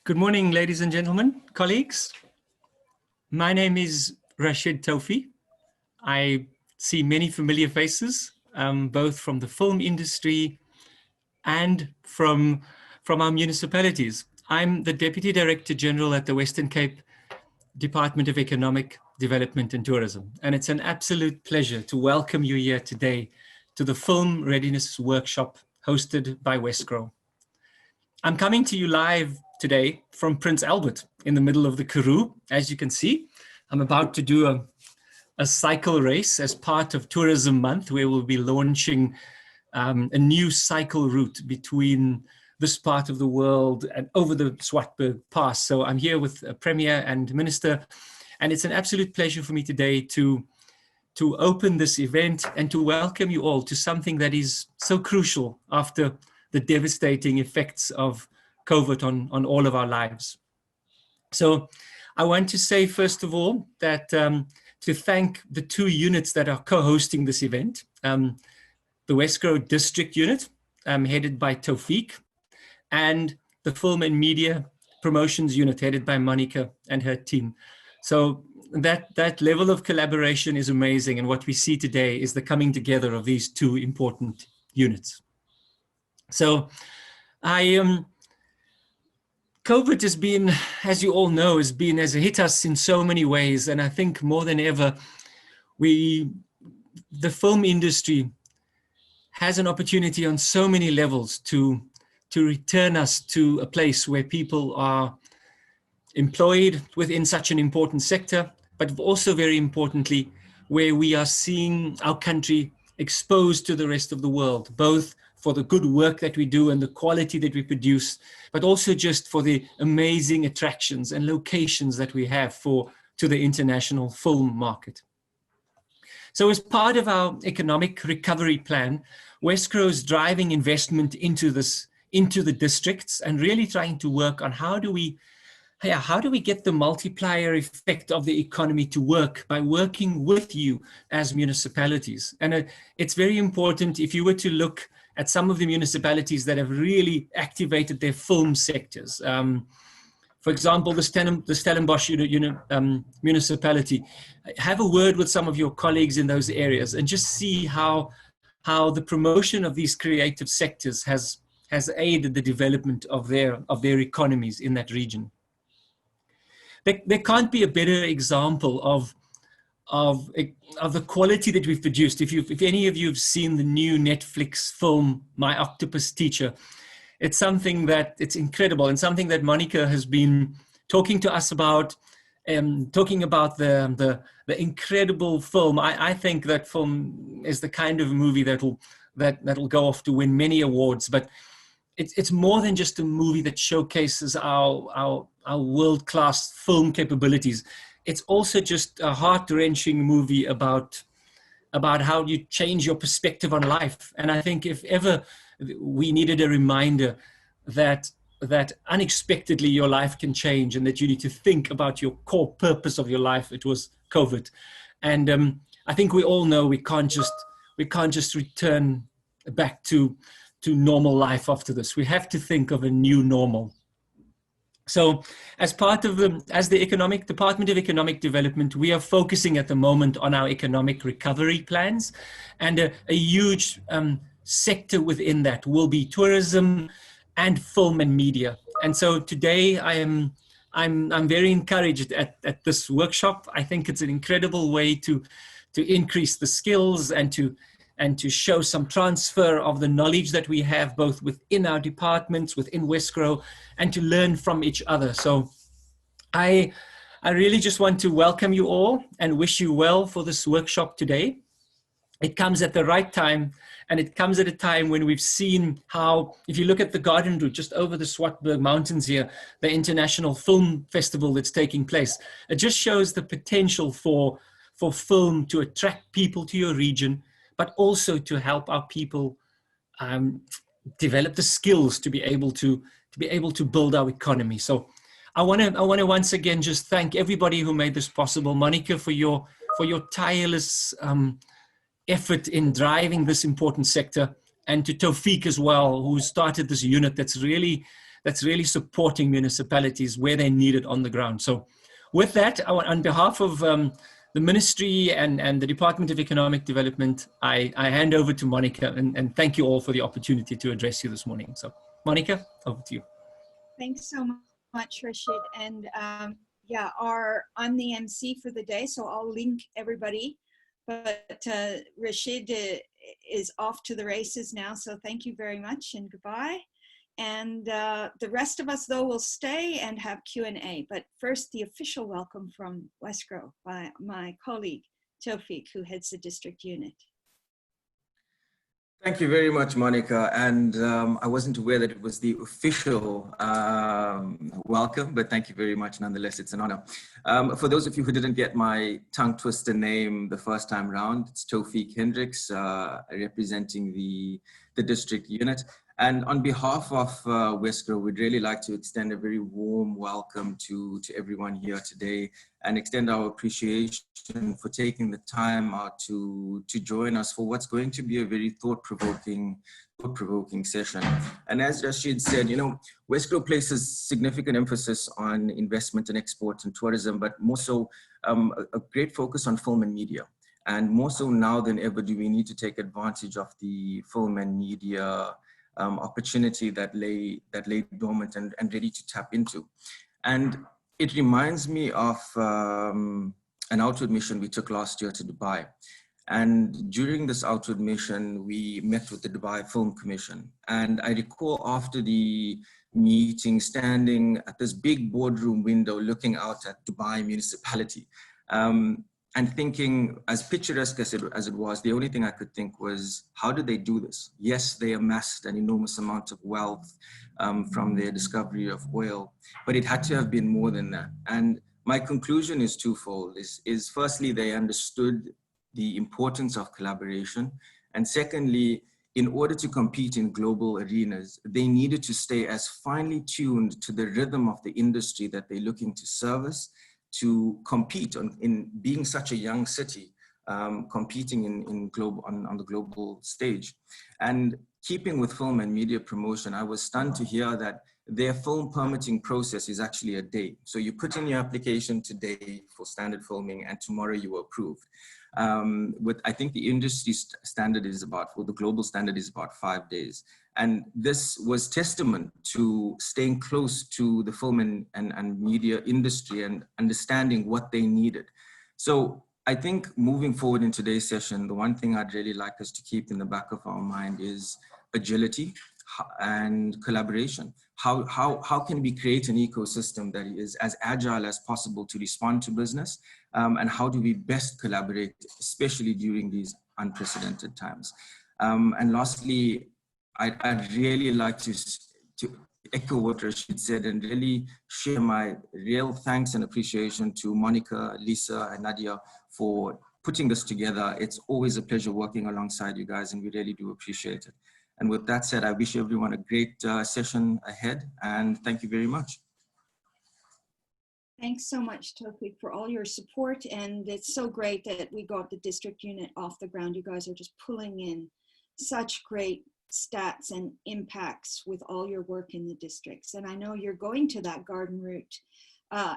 Good morning, ladies and gentlemen, colleagues. My name is Rashid Taufi. I see many familiar faces, both from the film industry and from our municipalities. I'm the Deputy Director General at the Western Cape Department of Economic Development and Tourism. And it's an absolute pleasure to welcome you here today to the Film Readiness Workshop hosted by Wesgro. I'm coming to you live today from Prince Albert in the middle of the Karoo. As you can see, I'm about to do a cycle race as part of Tourism Month, where we'll be launching a new cycle route between this part of the world and over the Swartberg Pass. So I'm here with Premier and Minister, and it's an absolute pleasure for me today to open this event and to welcome you all to something that is so crucial after the devastating effects of COVID on all of our lives. So I want to say, first of all, that to thank the two units that are co-hosting this event, the Wesgro District Unit, headed by Taufiq, and the Film and Media Promotions Unit, headed by Monica and her team. So that level of collaboration is amazing, and what we see today is the coming together of these two important units. So COVID has been, as you all know, has hit us in so many ways. And I think more than ever, the film industry has an opportunity on so many levels to return us to a place where people are employed within such an important sector, but also very importantly, where we are seeing our country exposed to the rest of the world, both for the good work that we do and the quality that we produce, but also just for the amazing attractions and locations that we have to the international film market. So as part of our economic recovery plan, Wesgro is driving investment into the districts and really trying to work on how do we get the multiplier effect of the economy to work by working with you as municipalities. And it's very important, if you were to look at some of the municipalities that have really activated their film sectors. For example, the Stellenbosch municipality. Have a word with some of your colleagues in those areas and just see how the promotion of these creative sectors has aided the development of their economies in that region. There can't be a better example of the quality that we've produced. If any of you have seen the new Netflix film, My Octopus Teacher, it's something that it's incredible, and something that Monica has been talking to us about, talking about the incredible film. I think that film is the kind of movie that'll go off to win many awards, but it's more than just a movie that showcases our world-class film capabilities. It's also just a heart-wrenching movie about how you change your perspective on life. And I think if ever we needed a reminder that unexpectedly your life can change and that you need to think about your core purpose of your life, it was COVID. And I think we all know we can't just return back to normal life after this. We have to think of a new normal. So as part of the Department of Economic Development, we are focusing at the moment on our economic recovery plans, and a huge sector within that will be tourism and film and media. And so today I'm very encouraged at this workshop. I think it's an incredible way to increase the skills and to show some transfer of the knowledge that we have both within our departments, within Wesgro, and to learn from each other. So I really just want to welcome you all and wish you well for this workshop today. It comes at the right time, and it comes at a time when we've seen how, if you look at the garden route just over the Swartberg Mountains here, the International Film Festival that's taking place, it just shows the potential for film to attract people to your region, but also to help our people develop the skills to be able to build our economy. So I want to once again just thank everybody who made this possible. Monica, for your tireless effort in driving this important sector, and to Taufiq as well, who started this unit that's really that's really supporting municipalities where they need it on the ground. So with that, on behalf of the Ministry and the Department of Economic Development, I hand over to Monica, and thank you all for the opportunity to address you this morning. So Monica, over to you. Thanks so much, Rashid. And yeah, I'm the MC for the day, so I'll link everybody. But Rashid is off to the races now, so thank you very much and goodbye. And the rest of us, though, will stay and have Q&A. But first, the official welcome from Wesgro by my colleague, Tawfiq, who heads the district unit. Thank you very much, Monica. And I wasn't aware that it was the official welcome, but thank you very much. Nonetheless, it's an honor. For those of you who didn't get my tongue twister name the first time round, it's Tawfiq Hendricks, representing the district unit. And on behalf of Wesgro, we'd really like to extend a very warm welcome to everyone here today and extend our appreciation for taking the time out to join us for what's going to be a very thought-provoking session. And as Rashid said, you know, Wesgro places significant emphasis on investment and export and tourism, but more so a great focus on film and media. And more so now than ever do we need to take advantage of the film and media opportunity that lay dormant and ready to tap into. And it reminds me of an outward mission we took last year to Dubai. And during this outward mission, we met with the Dubai Film Commission. And I recall after the meeting, standing at this big boardroom window, looking out at Dubai municipality. And thinking, as picturesque as it was, the only thing I could think was, how did they do this? Yes, they amassed an enormous amount of wealth from their discovery of oil, but it had to have been more than that. And my conclusion is twofold, is firstly, they understood the importance of collaboration. And secondly, in order to compete in global arenas, they needed to stay as finely tuned to the rhythm of the industry that they're looking to service, to compete in being such a young city, competing on the global stage. And keeping with film and media promotion, I was stunned to hear that their film permitting process is actually a day. So you put in your application today for standard filming and tomorrow you are approved. I think the industry standard is the global standard is about 5 days. And this was testament to staying close to the film and media industry and understanding what they needed. So I think moving forward in today's session, the one thing I'd really like us to keep in the back of our mind is agility and collaboration. How can we create an ecosystem that is as agile as possible to respond to business? And how do we best collaborate, especially during these unprecedented times? And lastly, I'd really like to echo what Rashid said and really share my real thanks and appreciation to Monica, Lisa, and Nadia for putting this together. It's always a pleasure working alongside you guys, and we really do appreciate it. And with that said, I wish everyone a great session ahead, and thank you very much. Thanks so much, Tawfiq, for all your support. And it's so great that we got the district unit off the ground. You guys are just pulling in such great stats and impacts with all your work in the districts. And I know you're going to that garden route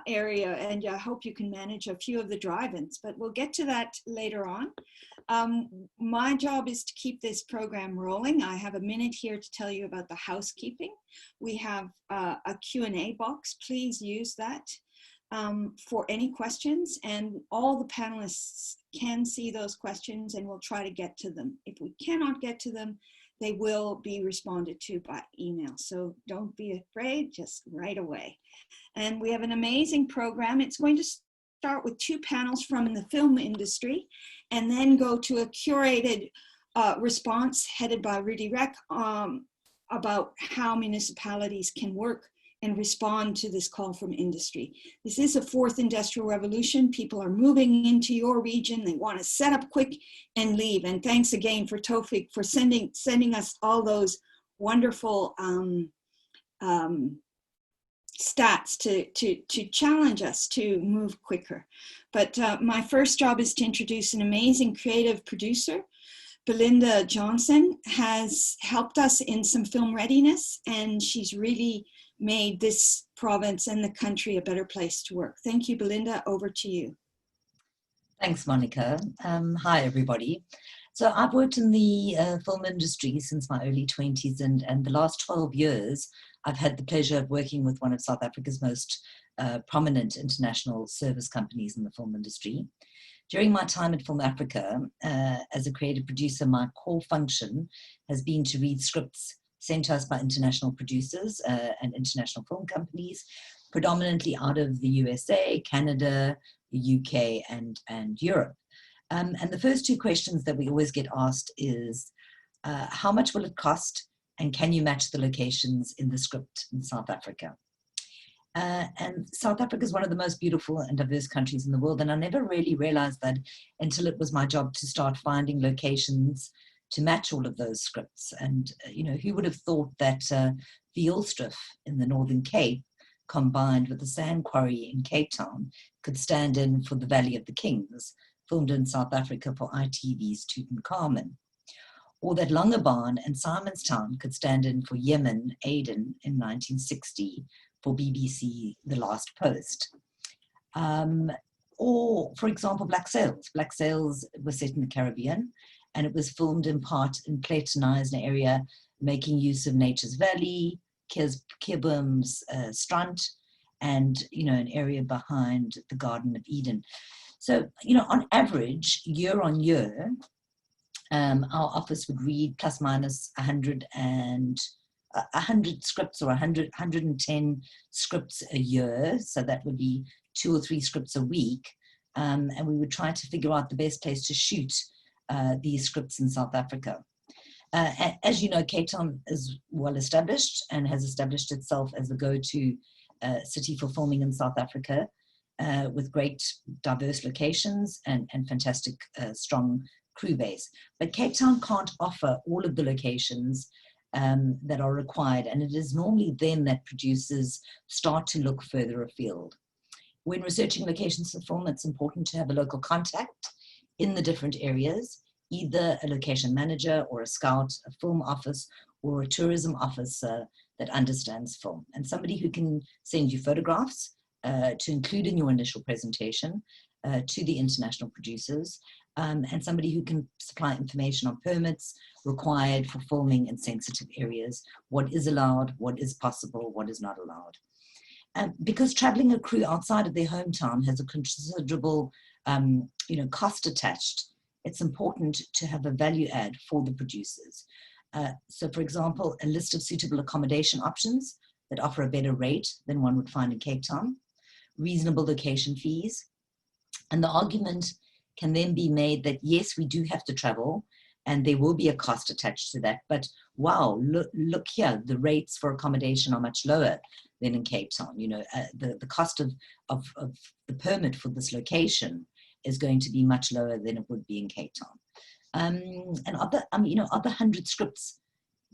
area, and I hope you can manage a few of the drive-ins, but we'll get to that later on. My job is to keep this program rolling. I have a minute here to tell you about the housekeeping. We have a Q&A box. Please use that for any questions, and all the panelists can see those questions and we'll try to get to them. If we cannot get to them, they will be responded to by email. So don't be afraid, just right away. And we have an amazing program. It's going to start with 2 panels from the film industry and then go to a curated response headed by Rudy Reck about how municipalities can work and respond to this call from industry. This is a 4th industrial revolution. People are moving into your region. They want to set up quick and leave. And thanks again for Tawfiq for sending us all those wonderful stats to challenge us to move quicker. But my first job is to introduce an amazing creative producer. Belinda Johnson has helped us in some film readiness, and she's really made this province and the country a better place to work. Thank you, Belinda. Over to you. Thanks, Monica. Hi, everybody. So I've worked in the film industry since my early 20s, and the last 12 years, I've had the pleasure of working with one of South Africa's most prominent international service companies in the film industry. During my time at Film Africa, as a creative producer, my core function has been to read scripts sent to us by international producers and international film companies, predominantly out of the USA, Canada, the UK, and Europe. And the first two questions that we always get asked is, how much will it cost, and can you match the locations in the script in South Africa? And South Africa is one of the most beautiful and diverse countries in the world, and I never really realized that until it was my job to start finding locations to match all of those scripts. And, you know, who would have thought that Veelstriff in the Northern Cape, combined with the sand quarry in Cape Town, could stand in for the Valley of the Kings, filmed in South Africa for ITV's Tutankhamun. Or that Langebaan and Simonstown could stand in for Yemen, Aden in 1960 for BBC The Last Post. Or, for example, Black Sails. Black Sails was set in the Caribbean, and it was filmed in part in Clayton area, making use of Nature's Valley, Kerbum's Strand, and, you know, an area behind the Garden of Eden. So, you know, on average, year on year, our office would read plus minus 100 scripts, or 110 scripts a year. So that would be 2 or 3 scripts a week. And we would try to figure out the best place to shoot these scripts in South Africa. As you know, Cape Town is well established and has established itself as the go-to city for filming in South Africa, with great diverse locations and fantastic strong crew base. But Cape Town can't offer all of the locations that are required, and it is normally then that producers start to look further afield. When researching locations for film, it's important to have a local contact in the different areas, either a location manager or a scout, a film office, or a tourism officer that understands film, and somebody who can send you photographs to include in your initial presentation to the international producers, and somebody who can supply information on permits required for filming in sensitive areas, what is allowed, what is possible, what is not allowed. Because traveling a crew outside of their hometown has a considerable cost attached, it's important to have a value add for the producers. So for example, a list of suitable accommodation options that offer a better rate than one would find in Cape Town, reasonable location fees, and the argument can then be made that yes, we do have to travel and there will be a cost attached to that, but wow, look here, the rates for accommodation are much lower than in Cape Town. You know, the cost of the permit for this location is going to be much lower than it would be in Cape Town. And other 100 scripts,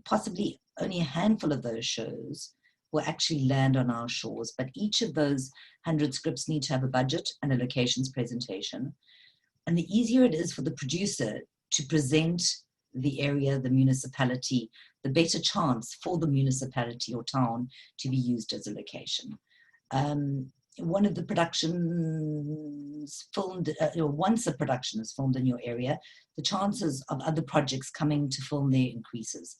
possibly only a handful of those shows will actually land on our shores, but each of those 100 scripts need to have a budget and a locations presentation. And the easier it is for the producer to present the area, the municipality, the better chance for the municipality or town to be used as a location. One of the productions filmed, once a production is filmed in your area, the chances of other projects coming to film there increases.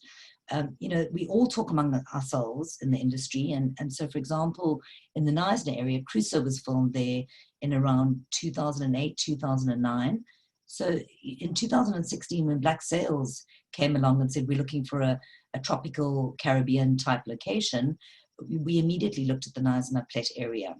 We all talk among ourselves in the industry, and so for example, in the Knysna area, Crusoe was filmed there in around 2008, 2009. So in 2016, when Black Sails came along and said, we're looking for a tropical Caribbean type location, we immediately looked at the Knysna Plet area.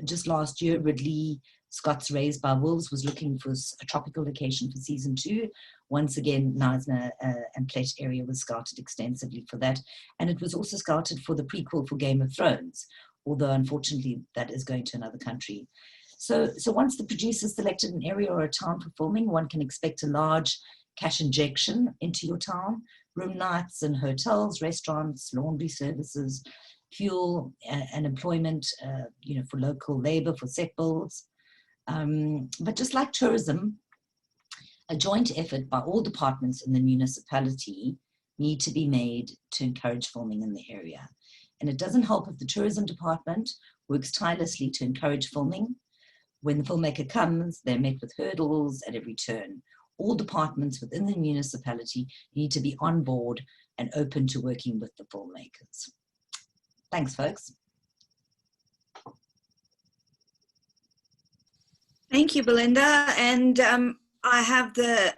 Just last year, Ridley Scott's Raised by Wolves was looking for a tropical location for season 2. Once again, Knysna and Plet area was scouted extensively for that. And it was also scouted for the prequel for Game of Thrones, although unfortunately that is going to another country. So once the producer selected an area or a town for filming, one can expect a large cash injection into your town, room nights and hotels, restaurants, laundry services, fuel and employment, for local labor, for set builds. But just like tourism, a joint effort by all departments in the municipality need to be made to encourage filming in the area. And it doesn't help if the tourism department works tirelessly to encourage filming. When the filmmaker comes, they're met with hurdles at every turn. All departments within the municipality need to be on board and open to working with the filmmakers. Thanks, folks. Thank you, Belinda. And I have the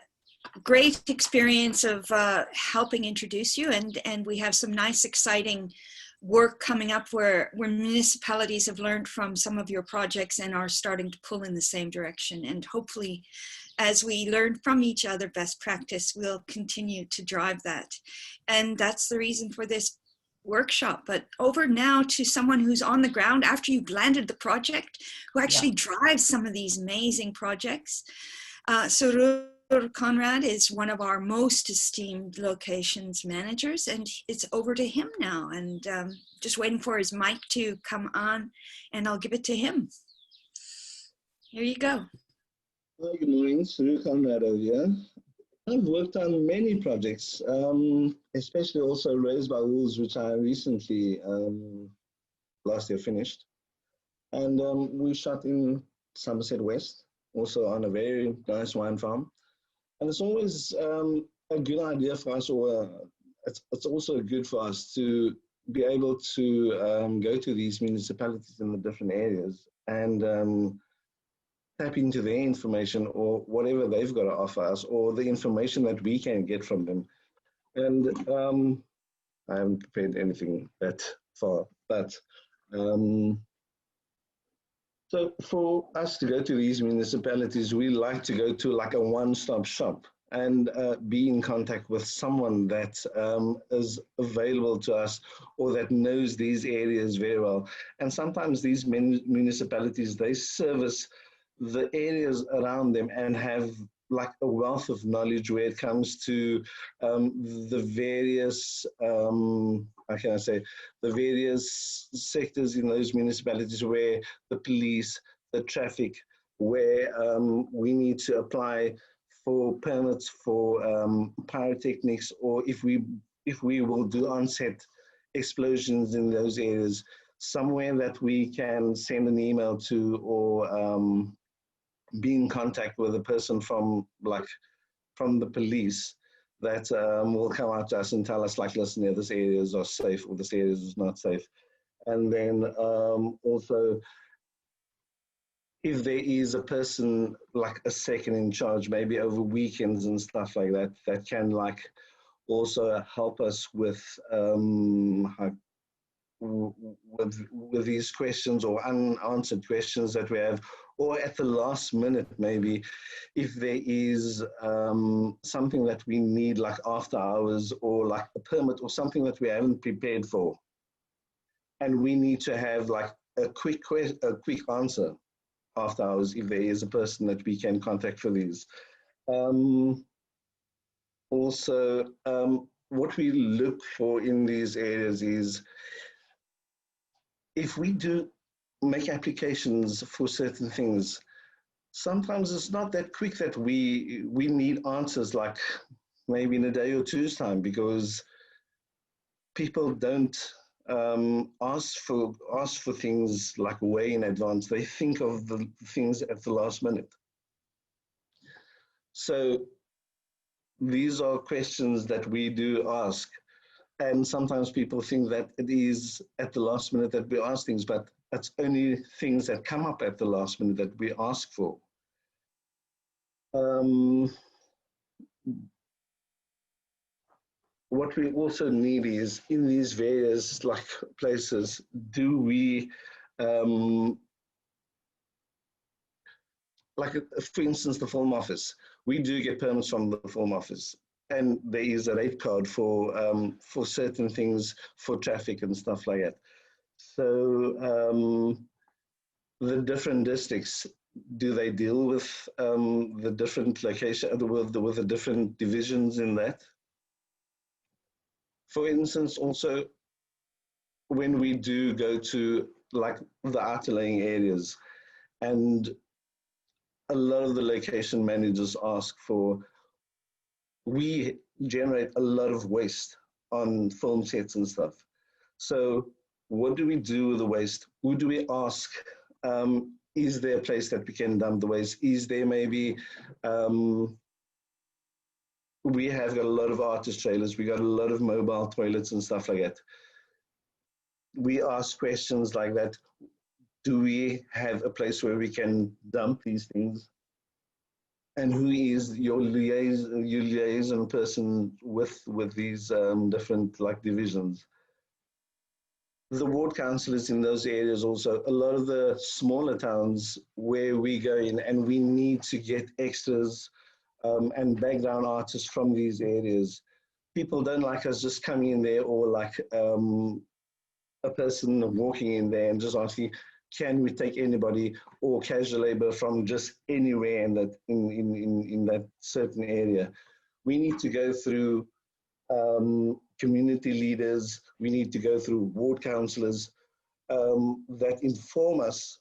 great experience of helping introduce you, and we have some nice, exciting work coming up where municipalities have learned from some of your projects and are starting to pull in the same direction. And hopefully, as we learn from each other best practice, we'll continue to drive that. And that's the reason for this workshop. But over now to someone who's on the ground after you've landed the project, who actually drives some of these amazing projects. So Conrad is one of our most esteemed locations managers, and it's over to him now. And just waiting for his mic to come on, and I'll give it to him. Here you go. Hi, good morning, Suru Conrad over here. I've worked on many projects, especially also Raised by Wolves, which I recently, last year, finished. And we shot in Somerset West, also on a very nice wine farm. And it's always a good idea for us, or it's also good for us to be able to go to these municipalities in the different areas and tap into their information or whatever they've got to offer us, or the information that we can get from them. And I haven't prepared anything that far, but so for us to go to these municipalities, we like to go to like a one-stop shop and be in contact with someone that is available to us or that knows these areas very well. And sometimes these municipalities, they service the areas around them and have like a wealth of knowledge where it comes to the various, how can I say, the various sectors in those municipalities where the police, the traffic, where we need to apply for permits for pyrotechnics, or if we will do on-set explosions in those areas, somewhere that we can send an email to or be in contact with a person from the police that will come out to us and tell us like, listen, yeah, this areas are safe or this area is not safe. And then also, if there is a person like a second in charge, maybe over weekends and stuff like that, that can like also help us with these questions or unanswered questions that we have, or at the last minute, maybe if there is something that we need like after hours or like a permit or something that we haven't prepared for, and we need to have like a quick answer after hours, if there is a person that we can contact for these. Also, what we look for in these areas is, if we do make applications for certain things, sometimes it's not that quick that we need answers like maybe in a day or two's time, because people don't ask for things like way in advance. They think of the things at the last minute. So these are questions that we do ask. And sometimes people think that it is at the last minute that we ask things, but it's only things that come up at the last minute that we ask for. What we also need is, in these various like places, do we, like for instance, the film office, we do get permits from the film office, and there is a rate card for certain things, for traffic and stuff like that. So the different districts, do they deal with the different locations, with the different divisions in that? For instance, also, when we do go to like the outlying areas, and a lot of the location managers ask for, we generate a lot of waste on film sets and stuff. So what do we do with the waste? Who do we ask? Is there a place that we can dump the waste? Is there maybe, we have got a lot of artist trailers, we got a lot of mobile toilets and stuff like that. We ask questions like that. Do we have a place where we can dump these things? And who is your liaison person with these different like divisions? The ward councillors in those areas also, a lot of the smaller towns where we go in and we need to get extras and background artists from these areas. People don't like us just coming in there, or like a person walking in there and just asking, can we take anybody or casual labor from just anywhere in that in that certain area? We need to go through community leaders. We need to go through ward councillors that inform us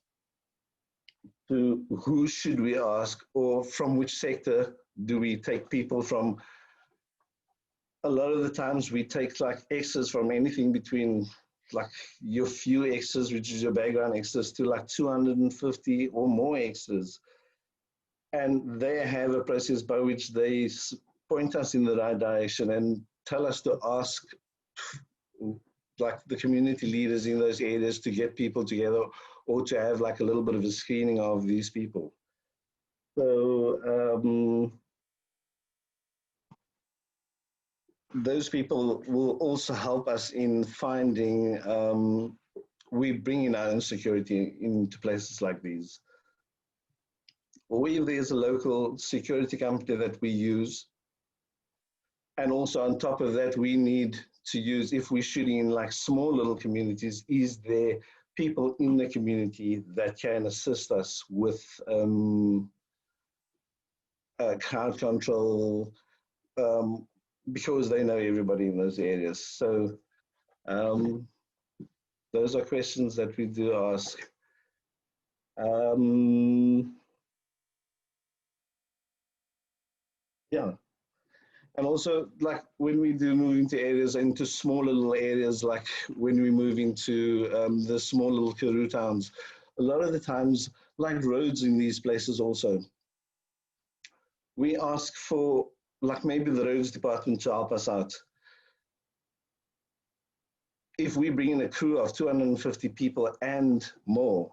to who should we ask, or from which sector do we take people from. A lot of the times we take like extras from anything between like your few extras, which is your background extras, to like 250 or more extras. And they have a process by which they point us in the right direction and tell us to ask like the community leaders in those areas to get people together, or to have like a little bit of a screening of these people. So those people will also help us in finding, we bring in our own security into places like these. Or if there's a local security company that we use, and also on top of that, we need to use, if we're shooting in like small little communities, is there people in the community that can assist us with crowd control, because they know everybody in those areas. So those are questions that we do ask. Yeah. And also, like when we do move into areas, into smaller little areas, like when we move into the small little Karoo towns, a lot of the times, like roads in these places also, we ask for, like maybe the roads department to help us out. If we bring in a crew of 250 people and more,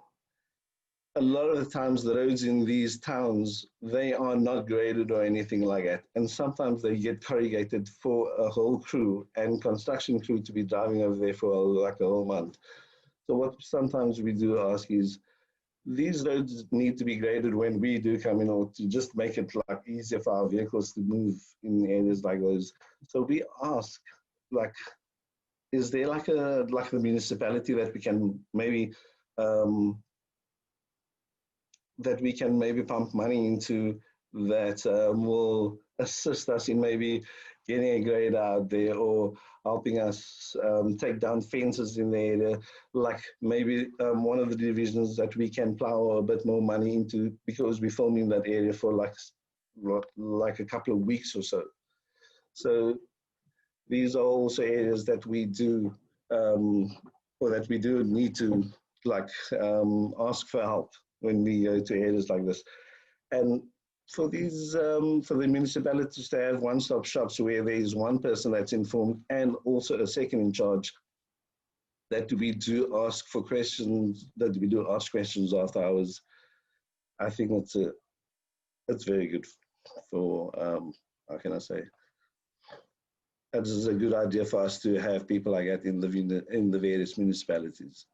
a lot of the times the roads in these towns, they are not graded or anything like that. And sometimes they get corrugated for a whole crew and construction crew to be driving over there for like a whole month. So what sometimes we do ask is, these roads need to be graded when we do come in, or to just make it like easier for our vehicles to move in areas like those. So we ask, like, is there like the municipality that we can maybe pump money into, that will assist us in maybe getting a grade out there, or helping us take down fences in the area, like maybe one of the divisions that we can plow a bit more money into, because we film in that area for like a couple of weeks or so. So these are also areas that we do, or that we do need to like ask for help when we go to areas like this. And for these, for the municipalities to have one-stop shops where there is one person that's informed and also a second in charge, that we do ask for questions, that we do ask questions after hours, I think it's very good for, how can I say, that is a good idea for us to have people like that in the various municipalities.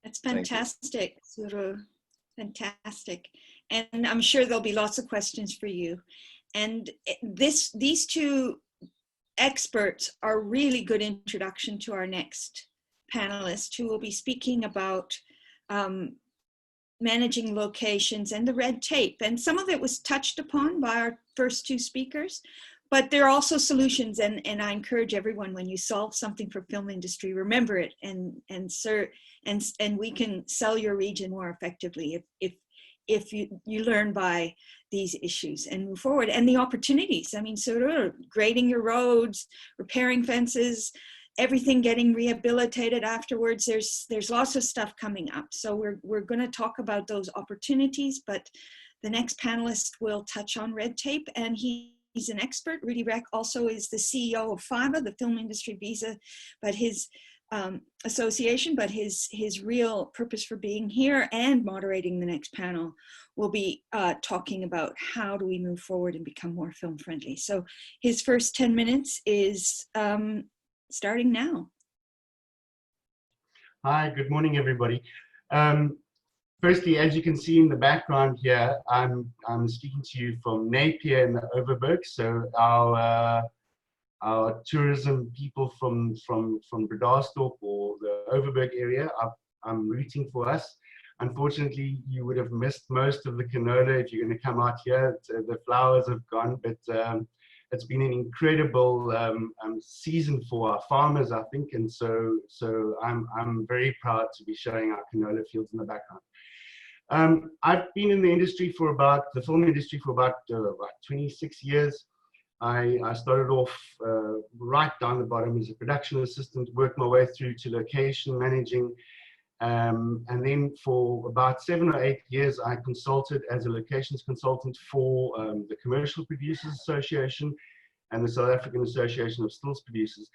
That's fantastic, Suru. Fantastic. And I'm sure there'll be lots of questions for you. And these two experts are really good introduction to our next panelist, who will be speaking about managing locations and the red tape. And some of it was touched upon by our first two speakers, but there are also solutions. And I encourage everyone, when you solve something for film industry, remember it and we can sell your region more effectively if you learn by these issues and move forward. And the opportunities, I mean, sort of grading your roads, repairing fences, everything getting rehabilitated afterwards. There's lots of stuff coming up. So we're going to talk about those opportunities, but the next panelist will touch on red tape, and he's an expert. Rudy Reck also is the CEO of FIVA, the Film Industry Visa, but his association, but his real purpose for being here and moderating the next panel will be talking about how do we move forward and become more film friendly. So his first 10 minutes is starting now. Hi, good morning, everybody. Firstly, as you can see in the background here, I'm speaking to you from Napier in the Overberg. So our tourism people from Bredasdorp or the Overberg area I'm rooting for us. Unfortunately, you would have missed most of the canola if you're going to come out here. The flowers have gone, but it's been an incredible season for our farmers, I think, and so I'm very proud to be showing our canola fields in the background. I've been in the industry the film industry for about 26 years. I started off right down the bottom as a production assistant, worked my way through to location managing, and then for about 7 or 8 years I consulted as a locations consultant for the Commercial Producers Association and the South African Association of Stills Producers,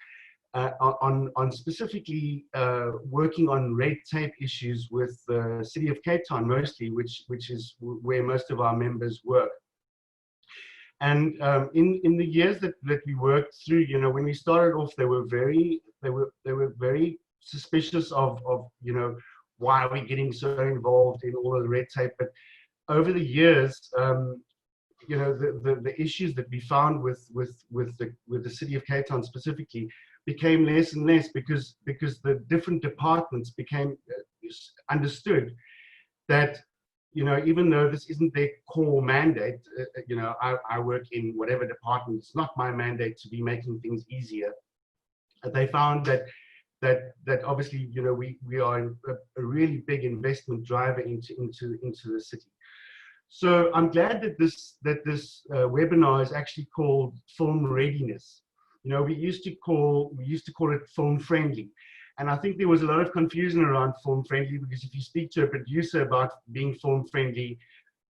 on specifically working on red tape issues with the City of Cape Town mostly, which is where most of our members work. And in the years that we worked through, you know, when we started off, they were very suspicious of you know, why are we getting so involved in all of the red tape. But over the years, you know, the issues that we found with the City of Cape Town specifically became less and less because the different departments became understood that, you know, even though this isn't their core mandate, you know, I work in whatever department, it's not my mandate to be making things easier. They found that obviously, you know, we are a really big investment driver into the city. So I'm glad that this webinar is actually called Film Readiness. You know, we used to call it film friendly. And I think there was a lot of confusion around film friendly, because if you speak to a producer about being film friendly,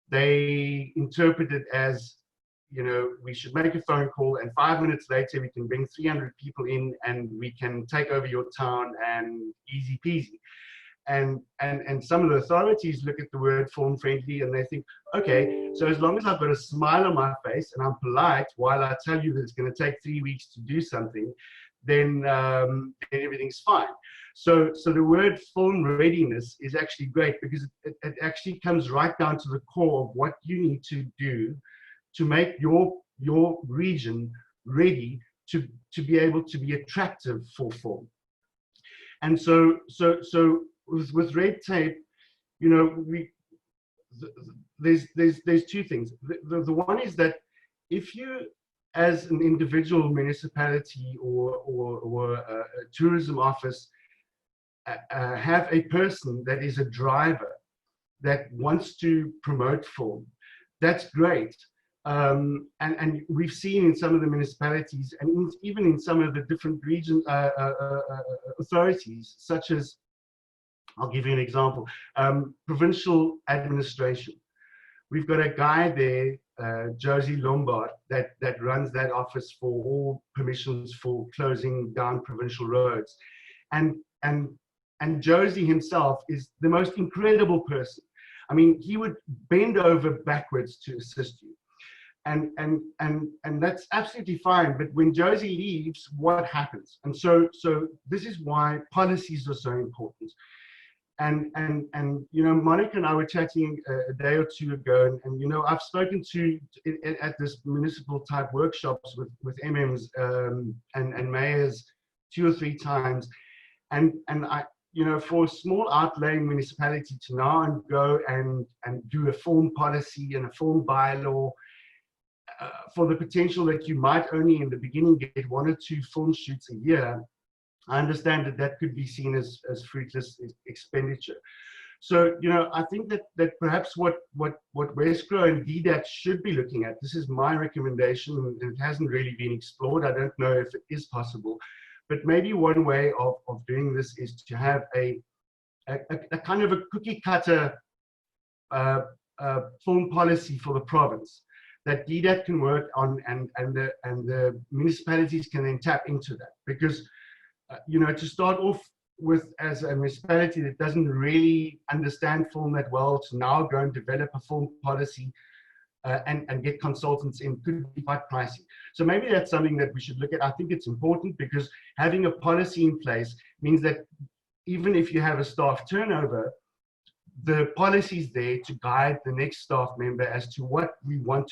they interpret it as, you know, we should make a phone call and 5 minutes later we can bring 300 people in and we can take over your town and easy peasy. And some of the authorities look at the word film friendly and they think, okay, so as long as I've got a smile on my face and I'm polite while I tell you that it's going to take 3 weeks to do something, then everything's fine. So the word film readiness is actually great, because it actually comes right down to the core of what you need to do to make your region ready to be able to be attractive for film. And so with red tape, you know, there's two things. The one is that if you, as an individual municipality or a tourism office, have a person that is a driver that wants to promote film, that's great. And we've seen in some of the municipalities and even in some of the different region authorities, such as, I'll give you an example, provincial administration. We've got a guy there, Josie Lombard, that runs that office for all permissions for closing down provincial roads. And Josie himself is the most incredible person. I mean, he would bend over backwards to assist you. And that's absolutely fine. But when Josie leaves, what happens? And so this is why policies are so important. And you know, Monica and I were chatting a day or two ago, and you know, I've spoken to at this municipal type workshops with MMs and mayors 2 or 3 times, and I, you know, for a small outlying municipality to now and go and do a film policy and a film bylaw, for the potential that you might only in the beginning get 1 or 2 film shoots a year, I understand that could be seen as fruitless expenditure. So, you know, I think that perhaps what Wesgro and DDAT should be looking at, this is my recommendation, and it hasn't really been explored. I don't know if it is possible, But maybe one way of doing this is to have a kind of a cookie cutter film policy for the province that DDAT can work on, and the municipalities can then tap into that. Because you know, to start off with, as a municipality that doesn't really understand film that well, to now go and develop a film policy and get consultants in could be quite pricey. So maybe that's something that we should look at. I think it's important, because having a policy in place means that even if you have a staff turnover, the policy is there to guide the next staff member as to what we want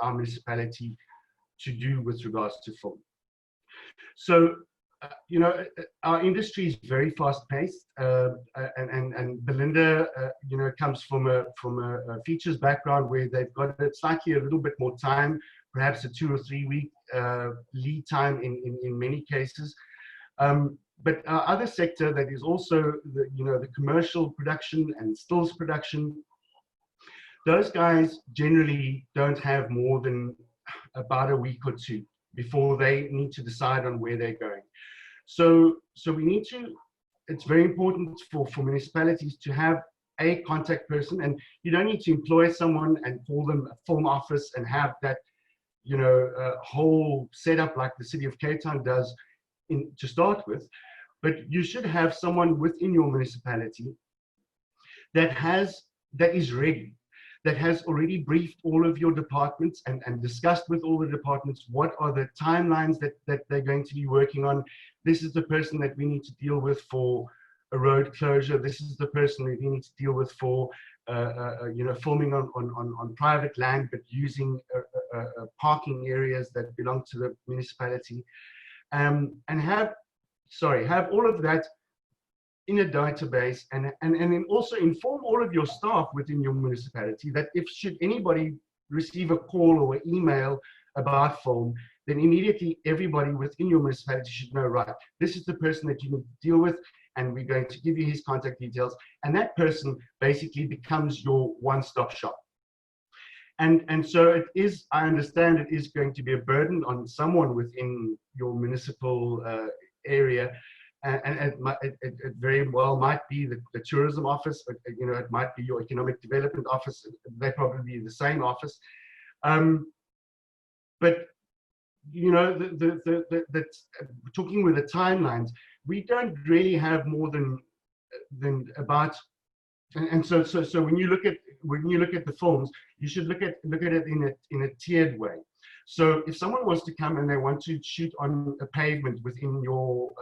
our municipality to do with regards to film. So, you know, our industry is very fast-paced, and Belinda, you know, comes from a features background where they've got slightly a little bit more time, perhaps a 2 or 3 week lead time in many cases. But our other sector that is also the commercial production and stills production, those guys generally don't have more than about a week or two before they need to decide on where they're going. So we need to, it's very important for municipalities to have a contact person, and you don't need to employ someone and call them a film office and have that, you know, whole setup like the city of Cape Town does to start with. But you should have someone within your municipality that is ready, that has already briefed all of your departments and discussed with all the departments what are the timelines that they're going to be working on. This is the person that we need to deal with for a road closure. This is the person that we need to deal with for you know, filming on private land, but using parking areas that belong to the municipality, and have all of that in a database, and then also inform all of your staff within your municipality that if should anybody receive a call or an email about film, then immediately everybody within your municipality should know, right, this is the person that you need to deal with, and we're going to give you his contact details, and that person basically becomes your one-stop shop. And so it is, I understand it is going to be a burden on someone within your municipal area, and it very well might be the tourism office, you know, it might be your economic development office, they probably be the same office. But you know, talking with the timelines, we don't really have more than about, and so when you look at the films, you should look at it in a tiered way. So if someone wants to come and they want to shoot on a pavement within your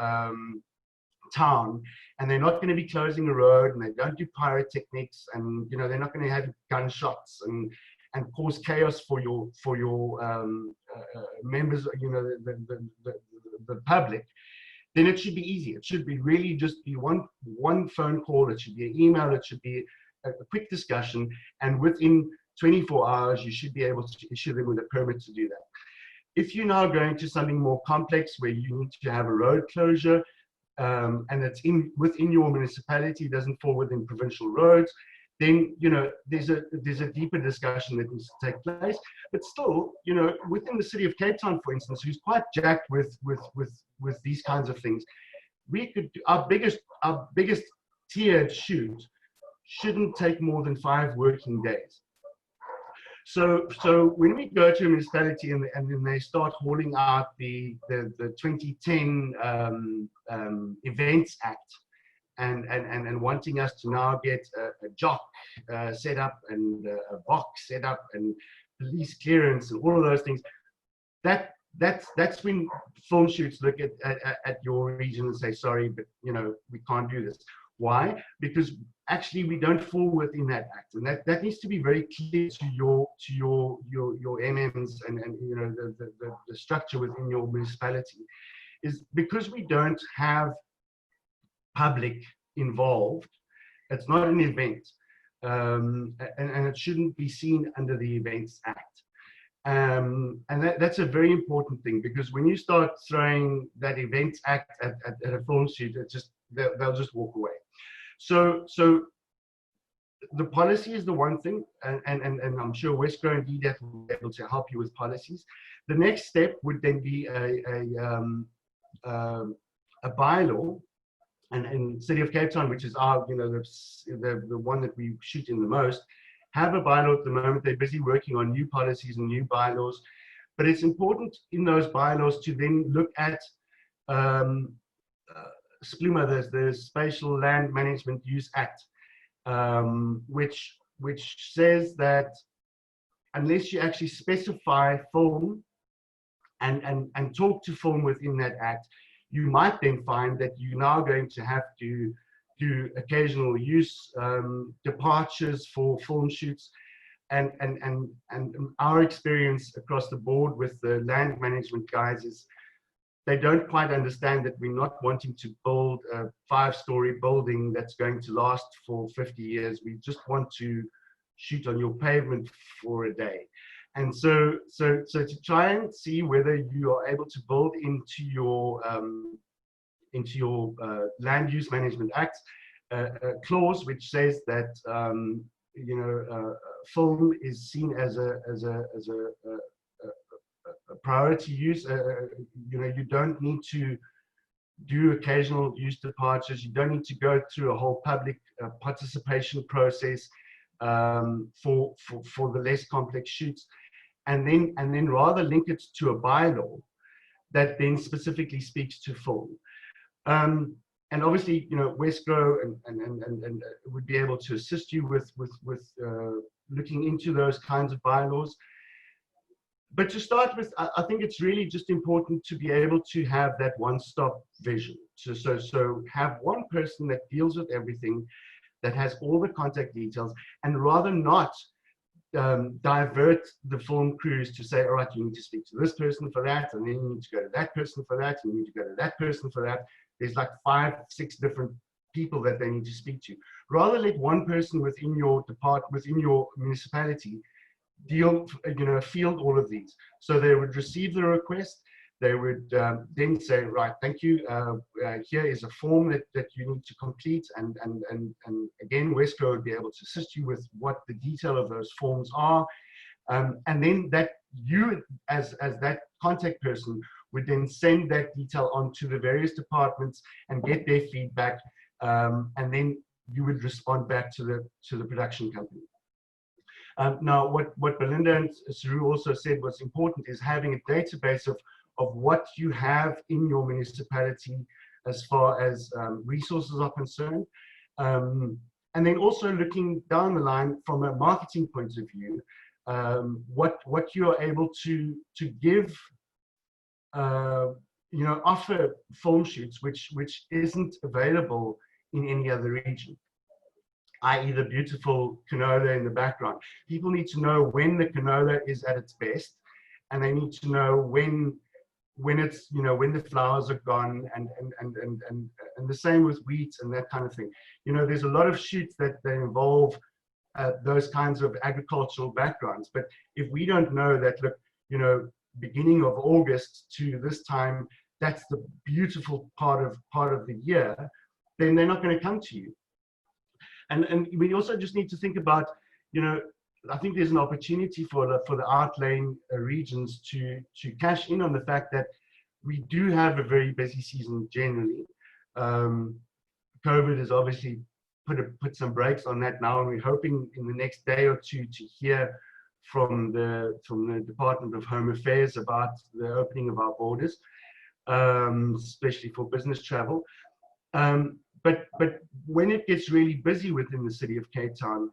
town, and they're not going to be closing a road, and they don't do pyrotechnics, and you know, they're not going to have gunshots and cause chaos for your members, you know, the public, then it should be easy. It should be really just be one phone call. It should be an email. It should be a quick discussion, and within 24 hours, you should be able to issue them with a permit to do that. If you're now going to something more complex where you need to have a road closure, and it's within your municipality, doesn't fall within provincial roads, then you know there's a deeper discussion that needs to take place. But still, you know, within the city of Cape Town, for instance, who's quite jacked with these kinds of things, we could our biggest tiered shoot shouldn't take more than 5 working days. So when we go to a municipality and then they start hauling out the 2010 Events Act and wanting us to now get a jock set up and a box set up and police clearance and all of those things, that's when film shoots look at your region and say, sorry, but you know, we can't do this. Why? Because actually we don't fall within that act, and that needs to be very clear to your MMs and you know the structure within your municipality, is because we don't have public involved. It's not an event, and it shouldn't be seen under the Events Act. And that's a very important thing, because when you start throwing that Events Act at a film shoot, it just they'll just walk away. So the policy is the one thing, and I'm sure Wesgro and DDAT will be able to help you with policies. The next step would then be a bylaw, and in City of Cape Town, which is our, the one that we shoot in the most, have a bylaw at the moment. They're busy working on new policies and new bylaws, but it's important in those bylaws to then look at SPLUMA, the Spatial Land Management Use Act, which says that unless you actually specify film and talk to film within that act, you might then find that you're now going to have to do occasional use departures for film shoots. And our experience across the board with the land management guys is they don't quite understand that we're not wanting to build a 5-story building that's going to last for 50 years. We just want to shoot on your pavement for a day. And so to try and see whether you are able to build into your Land Use Management Act a clause which says that film is seen as a priority use. You don't need to do occasional use departures. You don't need to go through a whole public participation process for the less complex shoots, and then rather link it to a bylaw that then specifically speaks to film. And obviously, Wesgro and would be able to assist you with looking into those kinds of bylaws. But to start with, I think it's really just important to be able to have that one-stop vision. So have one person that deals with everything, that has all the contact details, and rather not divert the film crews to say, all right, you need to speak to this person for that, and then you need to go to that person for that, and you need to go to that person for that. There's like 5, 6 different people that they need to speak to. Rather let one person within your department, within your municipality, field all of these. So they would receive the request. They would then say, right, thank you. Here is a form that you need to complete. And again, Wesgro would be able to assist you with what the detail of those forms are. And then that you, as that contact person, would then send that detail on to the various departments and get their feedback. And then you would respond back to the production company. Now, what Belinda and Saru also said was important is having a database of what you have in your municipality as far as resources are concerned. And then also looking down the line from a marketing point of view, what you are able to give, offer film shoots which isn't available in any other region, i.e. the beautiful canola in the background. People need to know when the canola is at its best, and they need to know when it's, when the flowers are gone, and the same with wheat and that kind of thing. There's a lot of shoots that involve those kinds of agricultural backgrounds, but if we don't know that, look, beginning of August to this time, that's the beautiful part of the year, then they're not going to come to you. And we also just need to think about, I think there's an opportunity for the outlying regions to cash in on the fact that we do have a very busy season generally. COVID has obviously put some brakes on that now, and we're hoping in the next day or two to hear from the Department of Home Affairs about the opening of our borders, especially for business travel. But when it gets really busy within the city of Cape Town,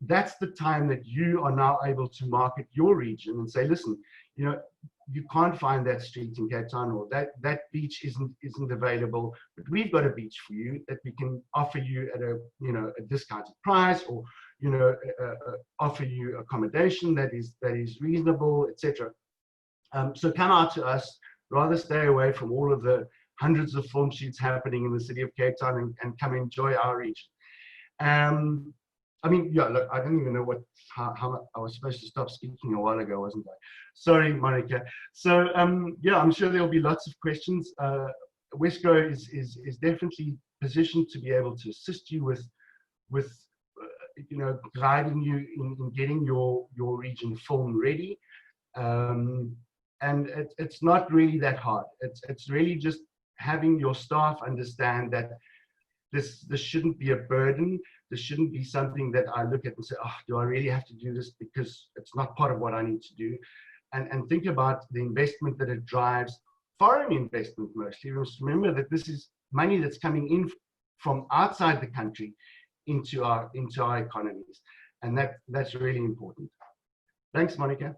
that's the time that you are now able to market your region and say, listen, you can't find that street in Cape Town, or that beach isn't available, but we've got a beach for you that we can offer you at a discounted price, or offer you accommodation that is reasonable, etc. So come out to us, rather stay away from all of the hundreds of film shoots happening in the city of Cape Town, and come enjoy our region. I mean, yeah, look, I don't even know how I was supposed to stop speaking a while ago, wasn't I? Sorry, Monica. So, yeah, I'm sure there'll be lots of questions. Wesgro is definitely positioned to be able to assist you with guiding you in getting your region film ready. it's not really that hard. It's really just having your staff understand that this shouldn't be a burden. This shouldn't be something that I look at and say, oh, do I really have to do this, because it's not part of what I need to do. And think about the investment that it drives, foreign investment mostly. Remember that this is money that's coming in from outside the country into our economies, and that's really important. Thanks, Monica.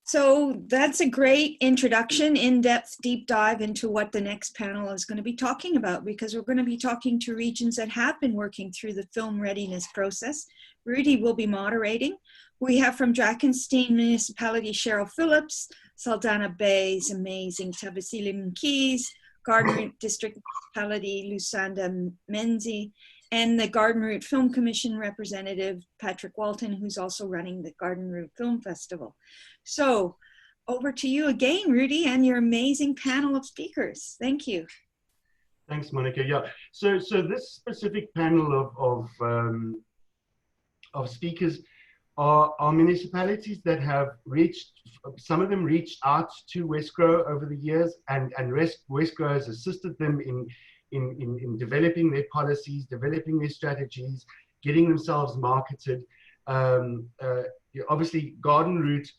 So that's a great introduction, in-depth deep dive into what the next panel is going to be talking about, because we're going to be talking to regions that have been working through the film readiness process. Rudy will be moderating. We have from Drakenstein Municipality, Cheryl Phillips, Saldanha Bay's amazing Tabasili Mkees, Garden Route District Municipality, Lusanda Menzi, and the Garden Route Film Commission representative, Patrick Walton, who's also running the Garden Route Film Festival. So over to you again, Rudy, and your amazing panel of speakers. Thank you. Thanks, Monica. Yeah, so this specific panel of speakers are municipalities that have reached, some of them reached out to Wesgro over the years, and Wesgro has assisted them in developing their policies, developing their strategies, getting themselves marketed. Obviously, Garden Route,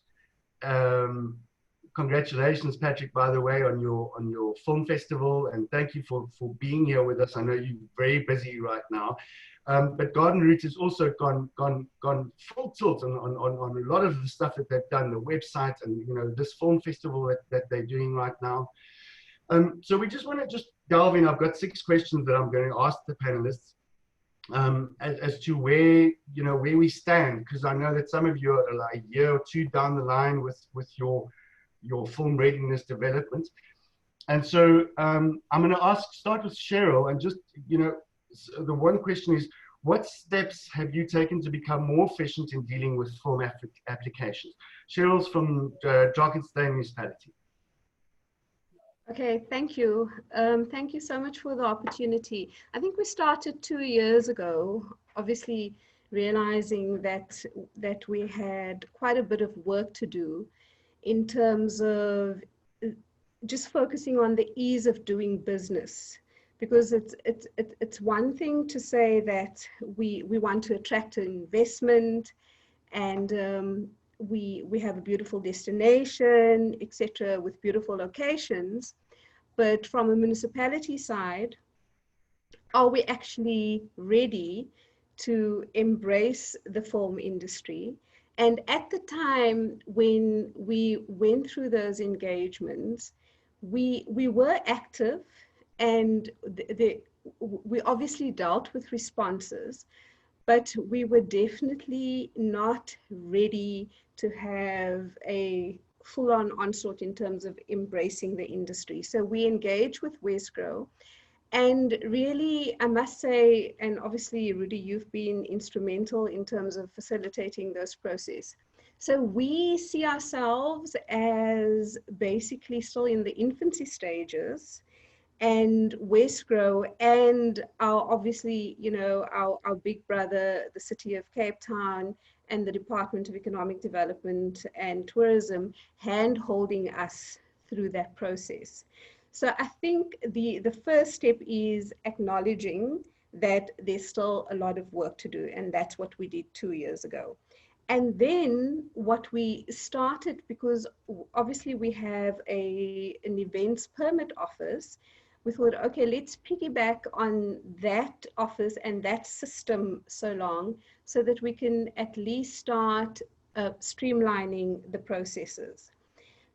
congratulations, Patrick, by the way, on your film festival, and thank you for being here with us. I know you're very busy right now. But Garden Route has also gone full tilt on a lot of the stuff that they've done, the website, and this film festival that they're doing right now. So we just want to delve in. I've got 6 questions that I'm going to ask the panelists as to where we stand, because I know that some of you are like a year or 2 down the line with your film readiness development. And so I'm going to start with Cheryl, and just the one question is, what steps have you taken to become more efficient in dealing with film applications? Cheryl's from Drakenstein Municipality. Okay, thank you. Thank you so much for the opportunity. I think we started 2 years ago, obviously realizing that we had quite a bit of work to do in terms of just focusing on the ease of doing business. Because it's one thing to say that we want to attract investment, and we have a beautiful destination, etc., with beautiful locations. But from a municipality side, are we actually ready to embrace the film industry? And at the time when we went through those engagements, we were active, and we obviously dealt with responses, but we were definitely not ready to have a full-on onslaught in terms of embracing the industry. So we engaged with Wesgro, and really, I must say, and obviously, Rudy, you've been instrumental in terms of facilitating this process. So we see ourselves as basically still in the infancy stages, and Wesgro and obviously, our big brother, the City of Cape Town, and the Department of Economic Development and Tourism, hand-holding us through that process. So I think the first step is acknowledging that there's still a lot of work to do, and that's what we did 2 years ago. And then what we started, because obviously we have an events permit office, we thought, okay, let's piggyback on that office and that system so long, so that we can at least start streamlining the processes.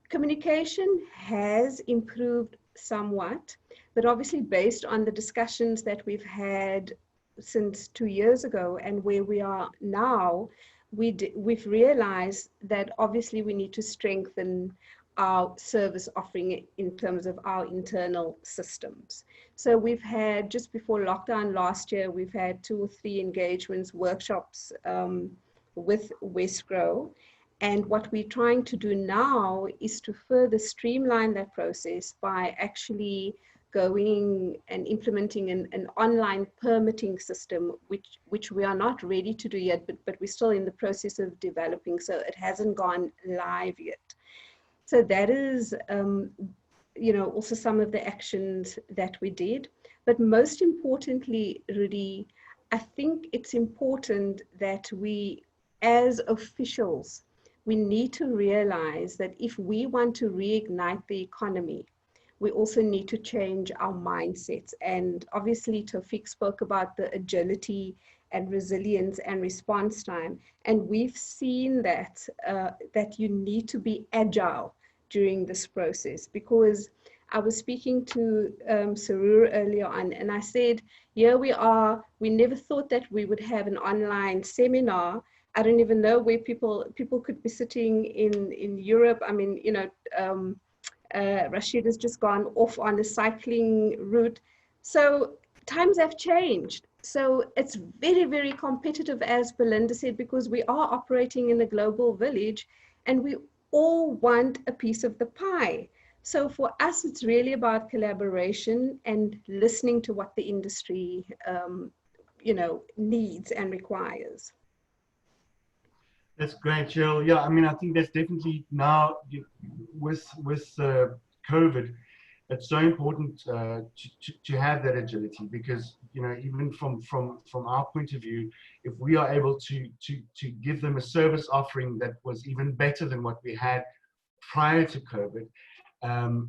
Communication has improved somewhat, but obviously based on the discussions that we've had since 2 years ago and where we are now, we've realized that obviously we need to strengthen our service offering in terms of our internal systems. So we've had, just before lockdown last year, we've had 2 or 3 engagements, workshops with Wesgro. And what we're trying to do now is to further streamline that process by actually going and implementing an online permitting system, which we are not ready to do yet, but we're still in the process of developing, so it hasn't gone live yet. So that is, you know, also some of the actions that we did. But most importantly, Rudy, I think it's important that we, as officials, we need to realize that if we want to reignite the economy, we also need to change our mindsets. And obviously, Tawfiq spoke about the agility and resilience and response time. And we've seen that, that you need to be agile during this process, because I was speaking to Sarur earlier on, and I said, here we are, we never thought that we would have an online seminar. I don't even know where people could be sitting in Europe. I mean, you know, Rashid has just gone off on a cycling route. So times have changed. So it's very, very competitive, as Belinda said, because we are operating in a global village and we all want a piece of the pie. So for us, it's really about collaboration and listening to what the industry, you know, needs and requires. That's great, Cheryl. Yeah, I mean, I think that's definitely now with COVID, it's so important to have that agility, because, you know, even from our point of view, if we are able to give them a service offering that was even better than what we had prior to COVID,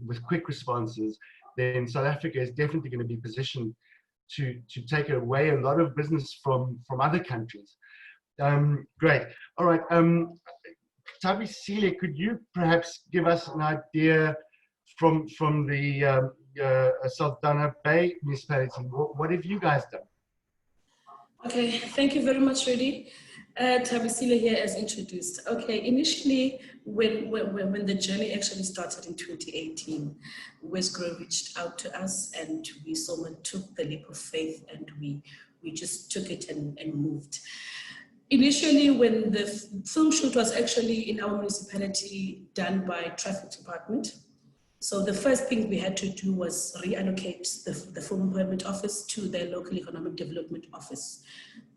with quick responses, then South Africa is definitely going to be positioned to take away a lot of business from other countries. Great. All right. Thabisile, could you perhaps give us an idea from the Saldanha Bay municipality? What have you guys done? Okay, thank you very much, Rudy. Thabisile here as introduced. Okay, initially when the journey actually started in 2018, Wesgro reached out to us and we took the leap of faith, and we just took it and moved. Initially, when the film shoot was actually in our municipality done by traffic department, so the first thing we had to do was reallocate the film permit office to the local economic development office,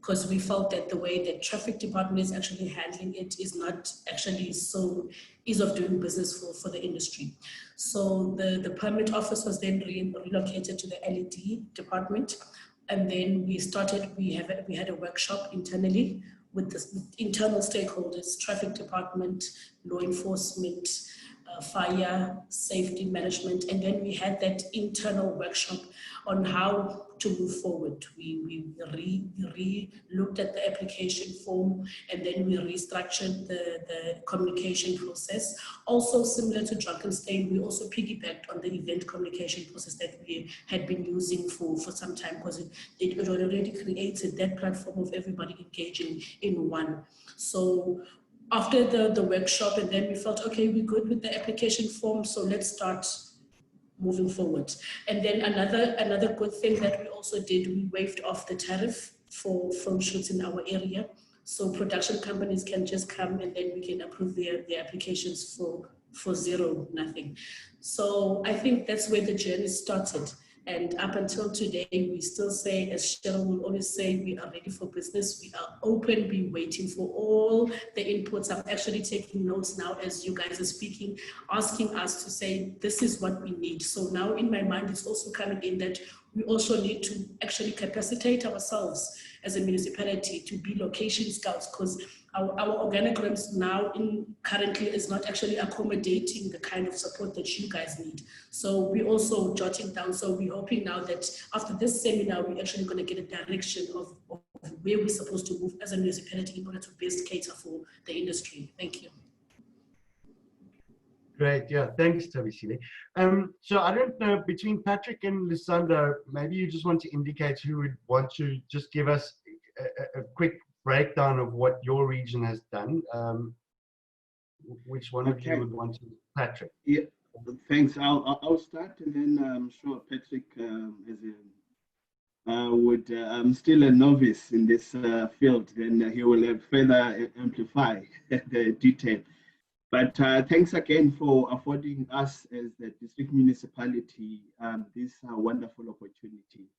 because we felt that the way the traffic department is actually handling it is not actually so ease of doing business for the industry. So the permit office was then relocated to the LED department. And then we had a workshop internally with the internal stakeholders, traffic department, law enforcement, fire, safety management. And then we had that internal workshop on how to move forward. We re-looked at the application form, and then we restructured the communication process. Also similar to Drakenstein, we also piggybacked on the event communication process that we had been using for some time, because it already created that platform of everybody engaging in one. So after the workshop, and then we felt, okay, we're good with the application form, so let's start moving forward. And then another good thing that we also did, we waived off the tariff for film shoots in our area. So production companies can just come and then we can approve their applications for zero, nothing. So I think that's where the journey started. And up until today, we still say, as Cheryl will always say, we are ready for business. We are open, we're waiting for all the inputs. I'm actually taking notes now as you guys are speaking, asking us to say, this is what we need. So now in my mind, it's also coming in that we also need to actually capacitate ourselves as a municipality to be location scouts, because our organograms now currently is not actually accommodating the kind of support that you guys need. So we're also jotting down. So we're hoping now that after this seminar, we're actually going to get a direction of where we're supposed to move as a municipality in order to best cater for the industry. Thank you. Great, yeah, thanks, Thabisile. So I don't know, between Patrick and Lisandro, maybe you just want to indicate who would want to just give us a quick breakdown of what your region has done. Which one of you would want to? Patrick. Yeah, thanks. I'll start, and then I'm sure Patrick would still a novice in this field, and he will further amplify the detail. But thanks again for affording us as the district municipality this wonderful opportunity.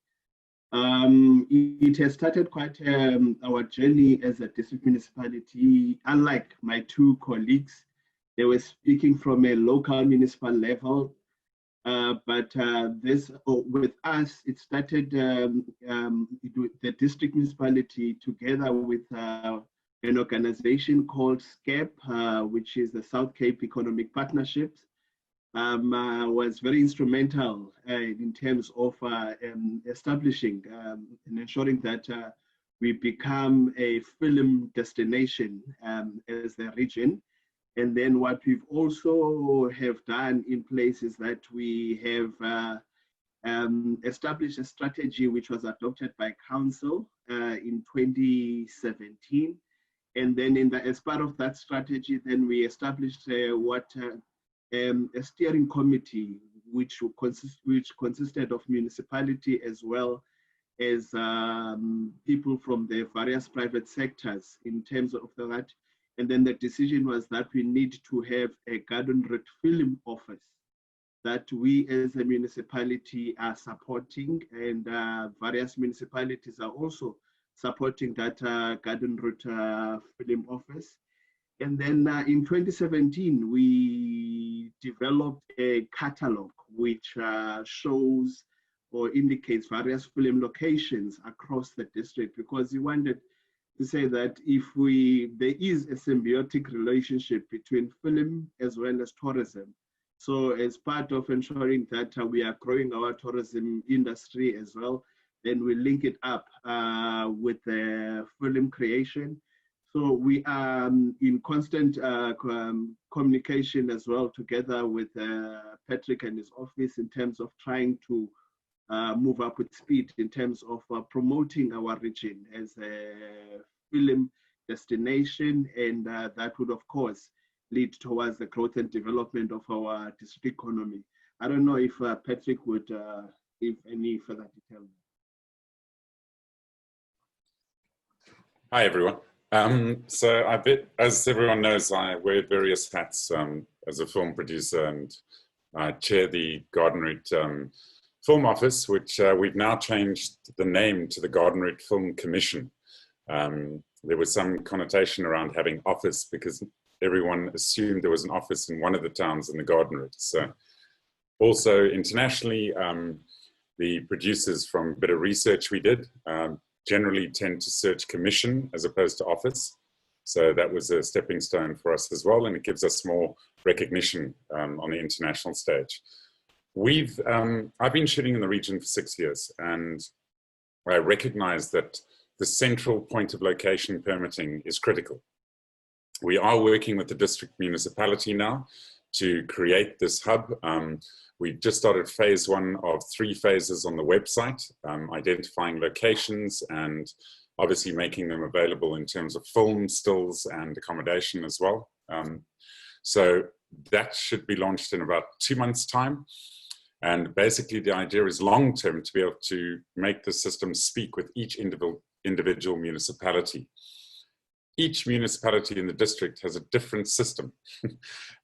It has started quite our journey as a district municipality. Unlike my two colleagues, They were speaking from a local municipal level, but with us, it started the district municipality together with an organization called SCAP, which is the South Cape Economic Partnerships, was very instrumental in terms of establishing and ensuring that we become a film destination as the region. And then what we've also have done in place is that we have established a strategy which was adopted by council in 2017. And then as part of that strategy, then we established a steering committee, which consisted of municipality as well as people from the various private sectors in terms of that. And then the decision was that we need to have a garden route film office that we as a municipality are supporting, and various municipalities are also supporting that garden route film office. And then in 2017, we developed a catalog which shows or indicates various film locations across the district, because we wanted to say that there is a symbiotic relationship between film as well as tourism. So as part of ensuring that we are growing our tourism industry as well, then we link it up with the film creation. So we are in constant communication as well together with Patrick and his office in terms of trying to move up with speed in terms of promoting our region as a film destination, and that would of course lead towards the growth and development of our district economy. I don't know if Patrick would give any further detail. Hi everyone. So as everyone knows, I wear various hats as a film producer, and I chair the Garden Route Film Office, which we've now changed the name to the Garden Route Film Commission. There was some connotation around having office because everyone assumed there was an office in one of the towns in the Garden Route. So also internationally, the producers from a bit of research we did generally tend to search commission as opposed to office. So that was a stepping stone for us as well, and it gives us more recognition on the international stage. I've been shooting in the region for 6 years, and I recognize that the central point of location permitting is critical. We are working with the district municipality now to create this hub. We just started phase 1 of 3 phases on the website, identifying locations and obviously making them available in terms of film, stills and accommodation as well. So that should be launched in about 2 months' time. And basically the idea is long-term to be able to make the system speak with each individual municipality. Each municipality in the district has a different system.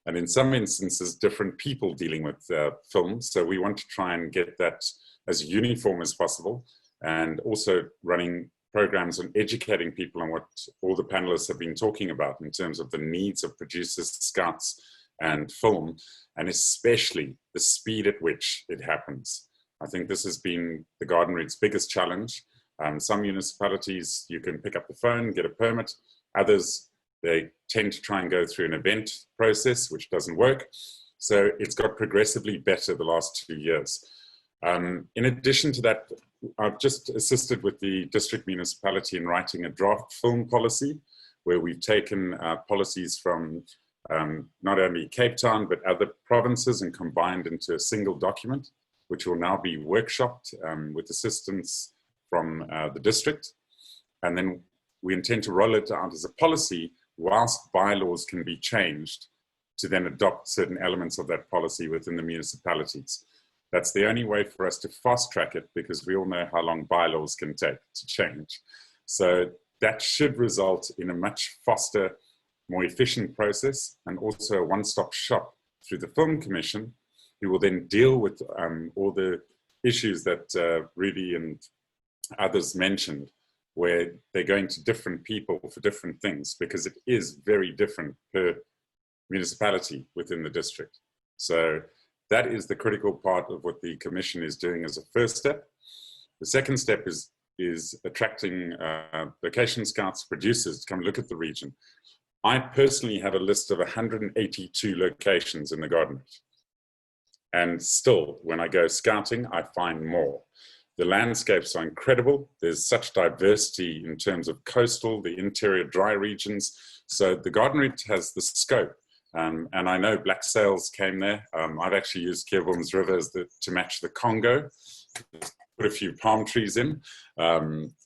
And in some instances, different people dealing with film. So we want to try and get that as uniform as possible, and also running programs on educating people on what all the panelists have been talking about in terms of the needs of producers, scouts, and film, and especially the speed at which it happens. I think this has been the Garden Route's biggest challenge. Some municipalities, you can pick up the phone, get a permit. Others, they tend to try and go through an event process, which doesn't work. So it's got progressively better the last 2 years. In addition to that, I've just assisted with the district municipality in writing a draft film policy, where we've taken policies from not only Cape Town, but other provinces and combined into a single document, which will now be workshopped with assistance from the district. And then we intend to roll it out as a policy whilst bylaws can be changed to then adopt certain elements of that policy within the municipalities. That's the only way for us to fast track it, because we all know how long bylaws can take to change. So that should result in a much faster, more efficient process, and also a one-stop shop through the Film Commission, who will then deal with all the issues that Rudy and others mentioned, where they're going to different people for different things, because it is very different per municipality within the district. So that is the critical part of what the commission is doing as a first step. The second step is attracting location scouts, producers to come look at the region. I personally have a list of 182 locations in the Garden Route. And still, when I go scouting, I find more. The landscapes are incredible. There's such diversity in terms of coastal, the interior dry regions. So the Garden Route has the scope. And I know Black Sails came there. I've actually used Keerboom's River to match the Congo, put a few palm trees in.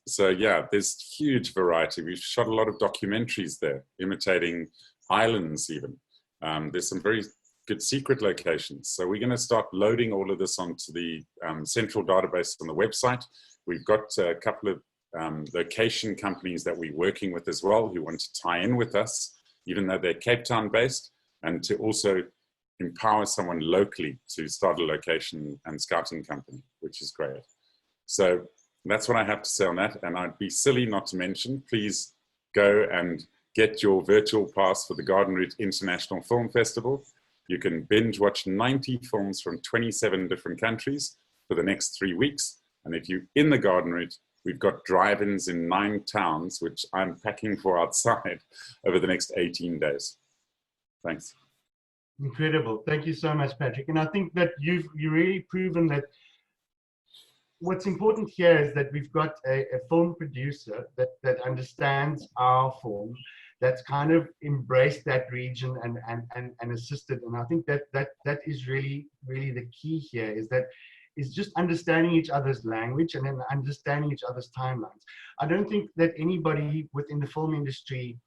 So yeah, there's huge variety. We've shot a lot of documentaries there, imitating islands even. There's some very good secret locations. So we're going to start loading all of this onto the central database on the website. We've got a couple of location companies that we're working with as well who want to tie in with us, even though they're Cape Town based, and to also empower someone locally to start a location and scouting company, which is great. So that's what I have to say on that. And I'd be silly not to mention, please go and get your virtual pass for the Garden Route International Film Festival. You can binge watch 90 films from 27 different countries for the next 3 weeks. And if you're in the Garden Route, we've got drive-ins in 9 towns, which I'm packing for outside over the next 18 days. Thanks. Incredible. Thank you so much, Patrick. And I think that you've really proven that what's important here is that we've got a film producer that understands our film, that's kind of embraced that region and assisted. And I think that is really the key here, is just understanding each other's language and then understanding each other's timelines. I don't think that anybody within the film industry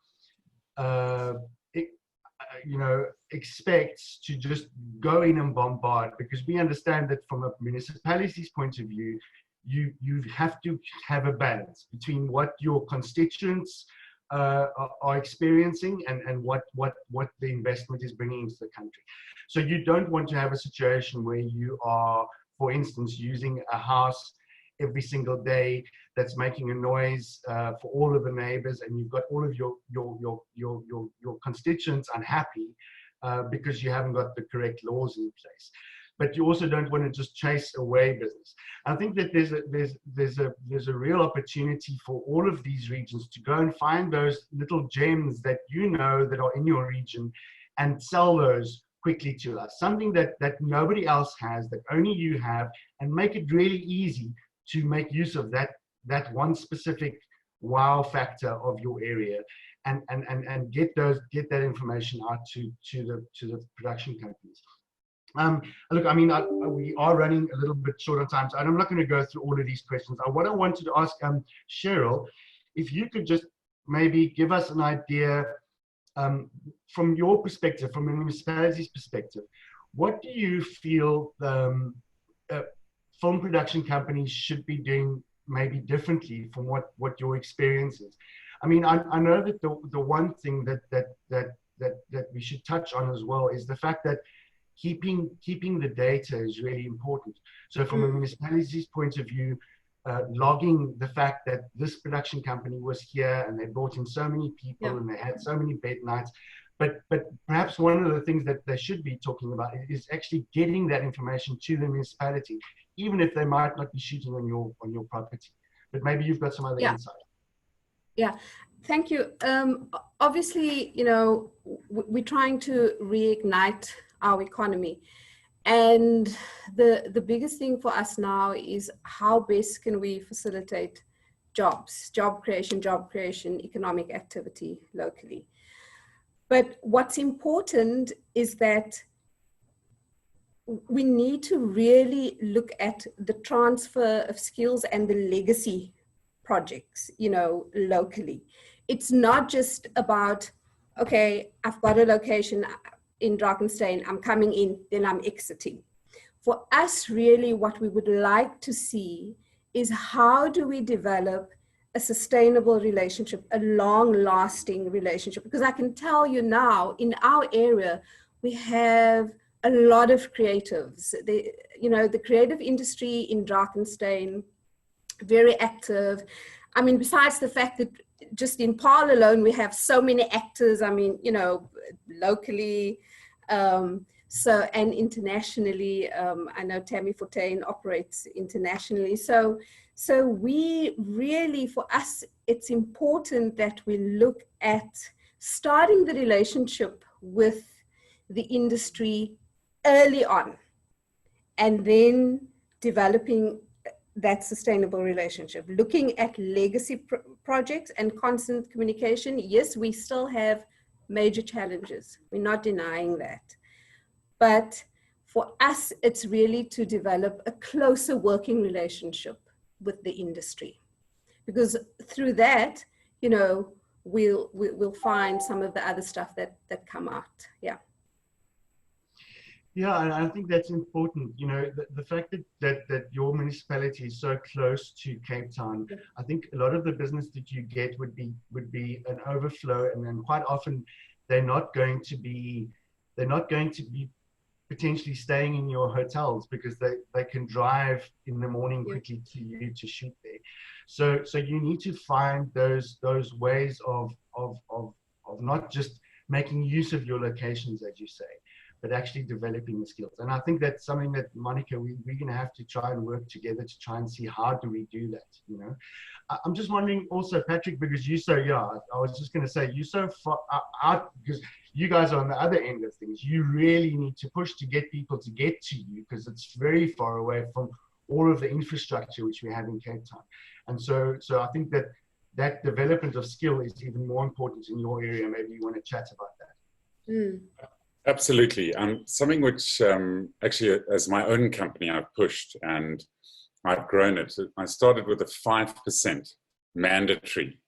expects to just go in and bombard, because we understand that from a municipality's point of view, you have to have a balance between what your constituents are experiencing and what the investment is bringing into the country. So you don't want to have a situation where you are, for instance, using a house every single day that's making a noise for all of the neighbors, and you've got all of your constituents unhappy because you haven't got the correct laws in place. But you also don't want to just chase away business. I think that there's a real opportunity for all of these regions to go and find those little gems that you know that are in your region and sell those quickly to us. Something that nobody else has, that only you have, and make it really easy to make use of that one specific wow factor of your area, and get that information out to the production companies. Look, I mean, we are running a little bit short on time, so I'm not going to go through all of these questions. What I wanted to ask Cheryl, if you could just maybe give us an idea from your perspective, from a municipality's perspective, what do you feel film production companies should be doing maybe differently from what your experience is? I mean, I know that the one thing that we should touch on as well is the fact that keeping the data is really important. So from a municipality's point of view, logging the fact that this production company was here and they brought in so many people and they had so many bed nights. But perhaps one of the things that they should be talking about is actually getting that information to the municipality, even if they might not be shooting on your property. But maybe you've got some other insight. Yeah, thank you. Obviously, you know, we're trying to reignite our economy, and the biggest thing for us now is how best can we facilitate job creation, economic activity locally. But what's important is that we need to really look at the transfer of skills and the legacy projects, you know, locally. It's not just about, okay, I've got a location in Drakenstein, I'm coming in, then I'm exiting. For us, really, what we would like to see is how do we develop a sustainable relationship, a long-lasting relationship? Because I can tell you now, in our area, we have a lot of creatives. The creative industry in Drakenstein, very active. I mean, besides the fact that just in Paarl alone, we have so many actors, I mean, you know, locally, so, and internationally. I know Tammy Fortain operates internationally. So we really, for us, it's important that we look at starting the relationship with the industry early on, and then developing that sustainable relationship, looking at legacy projects and constant communication. Yes, we still have major challenges. We're not denying that. But for us, it's really to develop a closer working relationship with the industry. Because through that, you know, we'll find some of the other stuff that come out. Yeah. Yeah, and I think that's important. You know, the fact that your municipality is so close to Cape Town, I think a lot of the business that you get would be an overflow, and then quite often they're not going to be potentially staying in your hotels because they can drive in the morning quickly to you to shoot there. So you need to find those ways of not just making use of your locations, as you say, but actually developing the skills. And I think that's something that, Monica, we're going to have to try and work together to try and see how do we do that, you know. I'm just wondering also, Patrick, because you so, yeah, I was just going to say, you so far out, because you guys are on the other end of things. You really need to push to get people to get to you, because it's very far away from all of the infrastructure which we have in Cape Town. And so I think that development of skill is even more important in your area. Maybe you want to chat about that. Mm. Absolutely. Something which actually, as my own company, I've pushed and I've grown it. I started with a 5% mandatory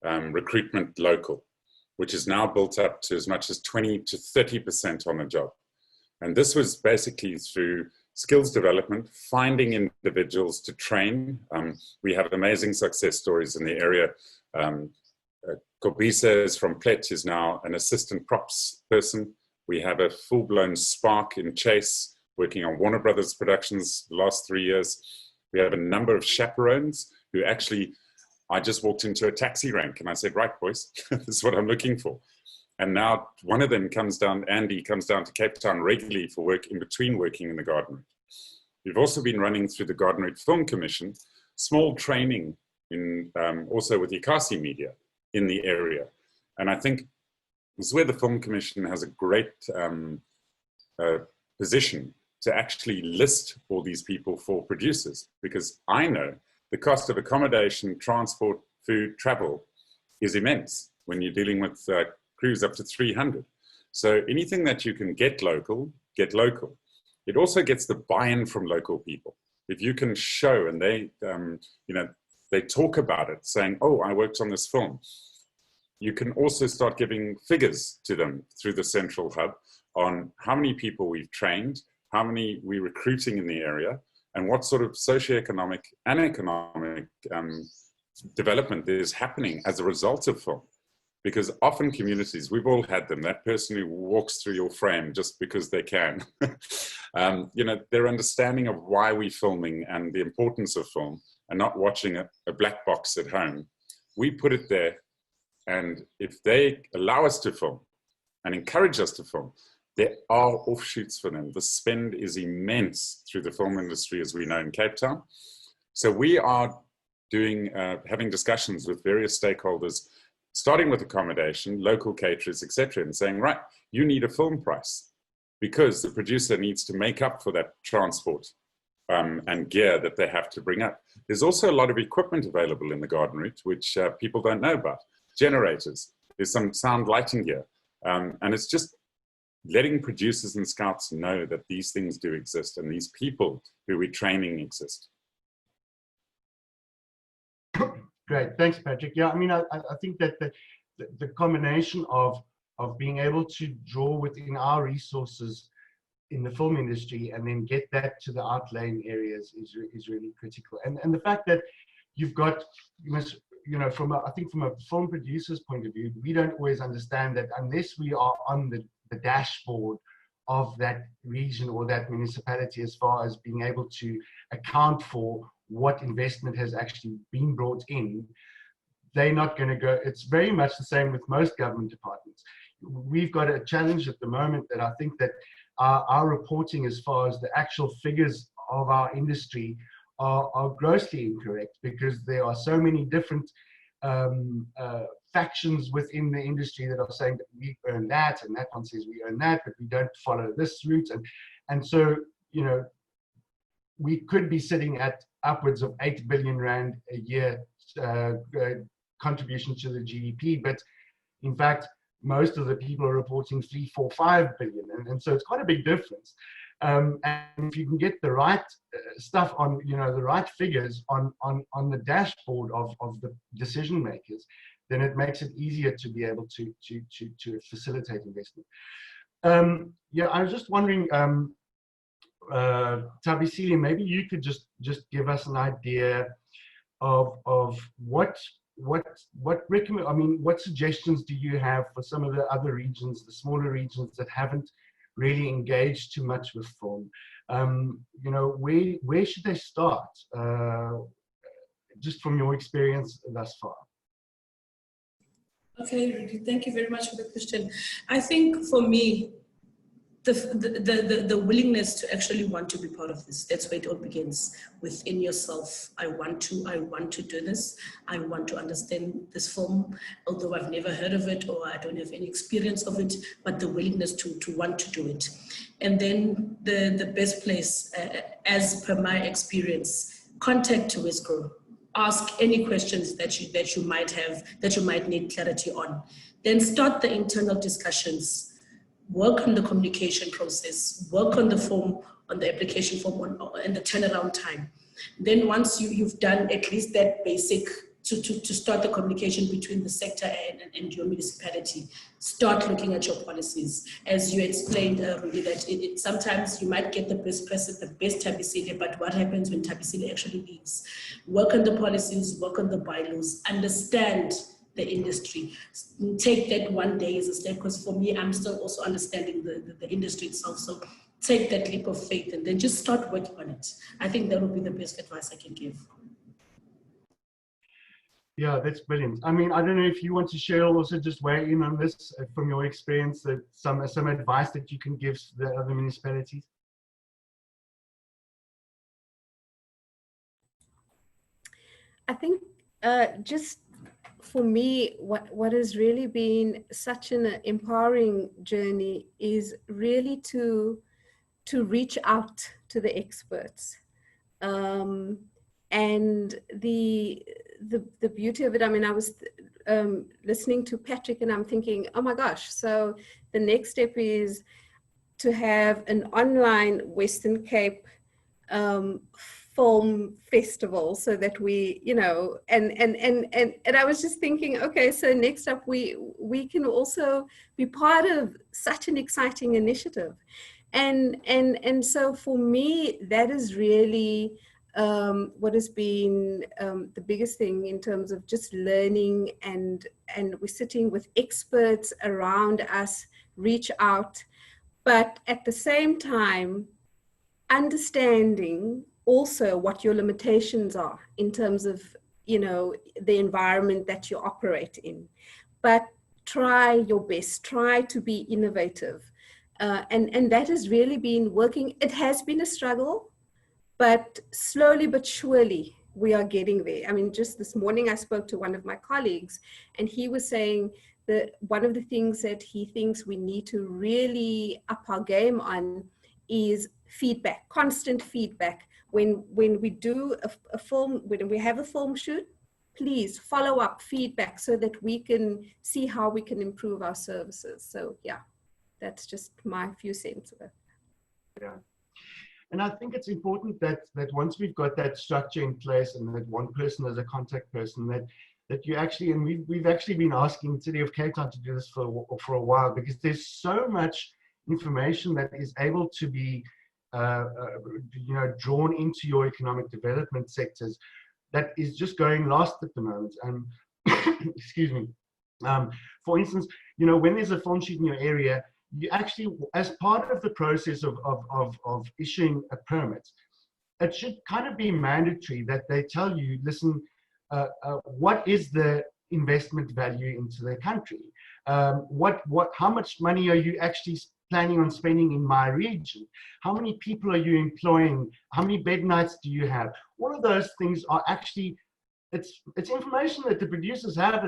recruitment local, which is now built up to as much as 20 to 30% on the job. And this was basically through skills development, finding individuals to train. We have amazing success stories in the area. Kobisa is from Plet, is now an assistant props person. We have a full-blown Spark in Chase, working on Warner Brothers productions the last 3 years. We have a number of chaperones who actually, I just walked into a taxi rank and I said, right, boys, this is what I'm looking for. And now one of them comes down, Andy comes down to Cape Town regularly for work in between working in the Garden Route. We've also been running through the Garden Route Film Commission, small training in also with Ikasi Media in the area. And I think this is where the Film Commission has a great position to actually list all these people for producers, because I know the cost of accommodation, transport, food, travel is immense when you're dealing with crews up to 300. So anything that you can get local, get local. It also gets the buy-in from local people. If you can show, and they, you know, they talk about it, saying, "Oh, I worked on this film." You can also start giving figures to them through the central hub on how many people we've trained, how many we're recruiting in the area, and what sort of socioeconomic and economic development is happening as a result of film. Because often communities, we've all had them, that person who walks through your frame just because they can. You know, their understanding of why we're filming and the importance of film, and not watching a black box at home. We put it there, and if they allow us to film and encourage us to film, there are offshoots for them. The spend is immense through the film industry, as we know in Cape Town. So we are doing, having discussions with various stakeholders, starting with accommodation, local caterers, etc., and saying, right, you need a film price because the producer needs to make up for that transport and gear that they have to bring up. There's also a lot of equipment available in the Garden Route, which people don't know about. Generators, there's some sound lighting gear, and it's just letting producers and scouts know that these things do exist and these people who we're training exist. Great, thanks, Patrick. Yeah, I mean, I think that the combination of being able to draw within our resources in the film industry and then get that to the outlying areas is really critical. And the fact that you've got, you know, I think from a film producer's point of view, we don't always understand that unless we are on the dashboard of that region or that municipality, as far as being able to account for what investment has actually been brought in, they're not going to go. It's very much the same with most government departments. We've got a challenge at the moment that I think that our reporting as far as the actual figures of our industry are grossly incorrect, because there are so many different factions within the industry that are saying that we earn that, and that one says we earn that, but we don't follow this route. And so, you know, we could be sitting at upwards of 8 billion rand a year contribution to the GDP, but in fact, most of the people are reporting 3, 4, 5 billion, and so it's quite a big difference. And if you can get the right stuff on, you know, the right figures on the dashboard of the decision makers, then it makes it easier to be able to facilitate investment. Yeah, I was just wondering, Thabisile, maybe you could just give us an idea of what suggestions do you have for some of the other regions, the smaller regions that haven't really engaged too much with film? You know, where should they start? Just from your experience thus far. Okay, Rudy, thank you very much for the question. I think for me, the willingness to actually want to be part of this, that's where it all begins, within yourself. I want to do this. I want to understand this film, although I've never heard of it or I don't have any experience of it, but the willingness to want to do it. And then the best place, as per my experience, contact Wesgro. Ask any questions that you might have, that you might need clarity on. Then start the internal discussions. Work on the communication process, work on the form, on the application form, and the turnaround time. Then once you've done at least that basic, to start the communication between the sector and your municipality, start looking at your policies. As you explained, Rudy, that sometimes you might get the best person, the best Thabisile, but what happens when Thabisile actually leaves? Work on the policies, work on the bylaws, understand the industry. Take that one day as a step, because for me, I'm still also understanding the industry itself. So take that leap of faith and then just start working on it. I think that would be the best advice I can give. Yeah, that's brilliant. I mean, I don't know if you want to share, also just weigh in on this from your experience, that some advice that you can give the other municipalities. I think just for me, what has really been such an empowering journey is really to reach out to the experts. And the beauty of it, I mean, I was listening to Patrick and I'm thinking, oh my gosh, so the next step is to have an online Western Cape film festival, so that we, you know, and I was just thinking, okay, so next up we can also be part of such an exciting initiative. And so for me, that is really what has been the biggest thing in terms of just learning, and we're sitting with experts around us, reach out, but at the same time, understanding also what your limitations are in terms of, you know, the environment that you operate in, but try your best, try to be innovative. And that has really been working. It has been a struggle, but slowly but surely we are getting there. I mean, just this morning I spoke to one of my colleagues and he was saying that one of the things that he thinks we need to really up our game on is feedback, constant feedback. When we do a film, when we have a film shoot, please follow up feedback so that we can see how we can improve our services. So yeah, that's just my few cents of it. Yeah. And I think it's important that once we've got that structure in place and that one person as a contact person, that you actually, and we've actually been asking the City of Cape Town to do this for a while, because there's so much information that is able to be you know, drawn into your economic development sectors that is just going lost at the moment. And excuse me. For instance, you know, when there's a film shoot in your area, you actually, as part of the process of issuing a permit, it should kind of be mandatory that they tell you, listen, what is the investment value into the country? How much money are you actually planning on spending in my region? How many people are you employing? How many bed nights do you have? All of those things are actually, it's information that the producers have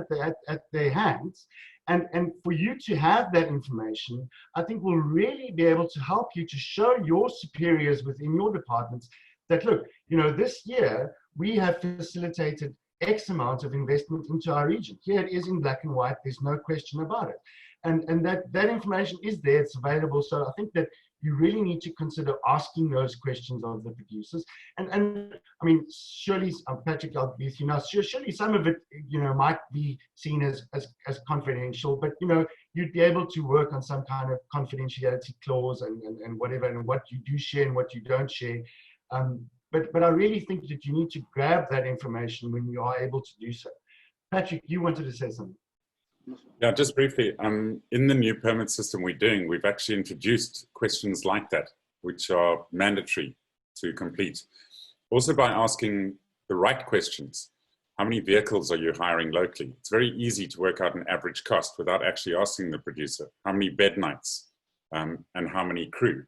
at their hands. And for you to have that information, I think will really be able to help you to show your superiors within your departments that, look, you know, this year we have facilitated X amount of investment into our region. Here it is in black and white, there's no question about it. And that information is there, it's available. So I think that you really need to consider asking those questions of the producers. And I mean, surely, Patrick, I'll be with you now, surely some of it, you know, might be seen as confidential, but, you know, you'd be able to work on some kind of confidentiality clause and whatever, and what you do share and what you don't share. But I really think that you need to grab that information when you are able to do so. Patrick, you wanted to say something. Yeah, just briefly, in the new permit system we've actually introduced questions like that, which are mandatory to complete. Also by asking the right questions. How many vehicles are you hiring locally? It's very easy to work out an average cost without actually asking the producer. How many bed nights and how many crew?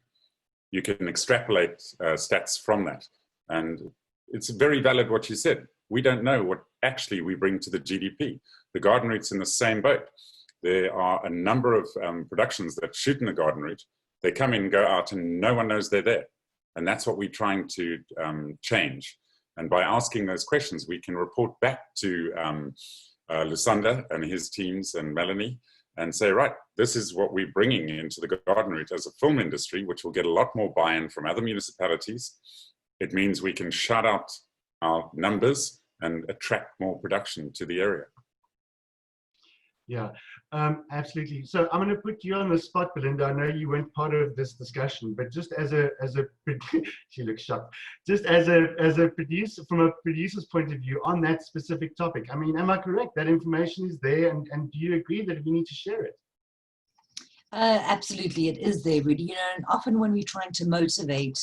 You can extrapolate stats from that. And it's very valid what you said. We don't know what actually we bring to the GDP. The garden route's in the same boat. There are a number of productions that shoot in the garden route. They come in, go out, and no one knows they're there. And that's what we're trying to change. And by asking those questions, we can report back to Lusanda and his teams and Melanie and say, right, this is what we're bringing into the garden route as a film industry, which will get a lot more buy-in from other municipalities. It means we can shout out our numbers and attract more production to the area. Yeah, absolutely. So I'm going to put you on the spot, Belinda. I know you weren't part of this discussion, but just as a she looks shocked. Just as a producer, from a producer's point of view on that specific topic. I mean, am I correct? That information is there, and do you agree that we need to share it? Absolutely, it is there, Rudy. You know, and often when we're trying to motivate,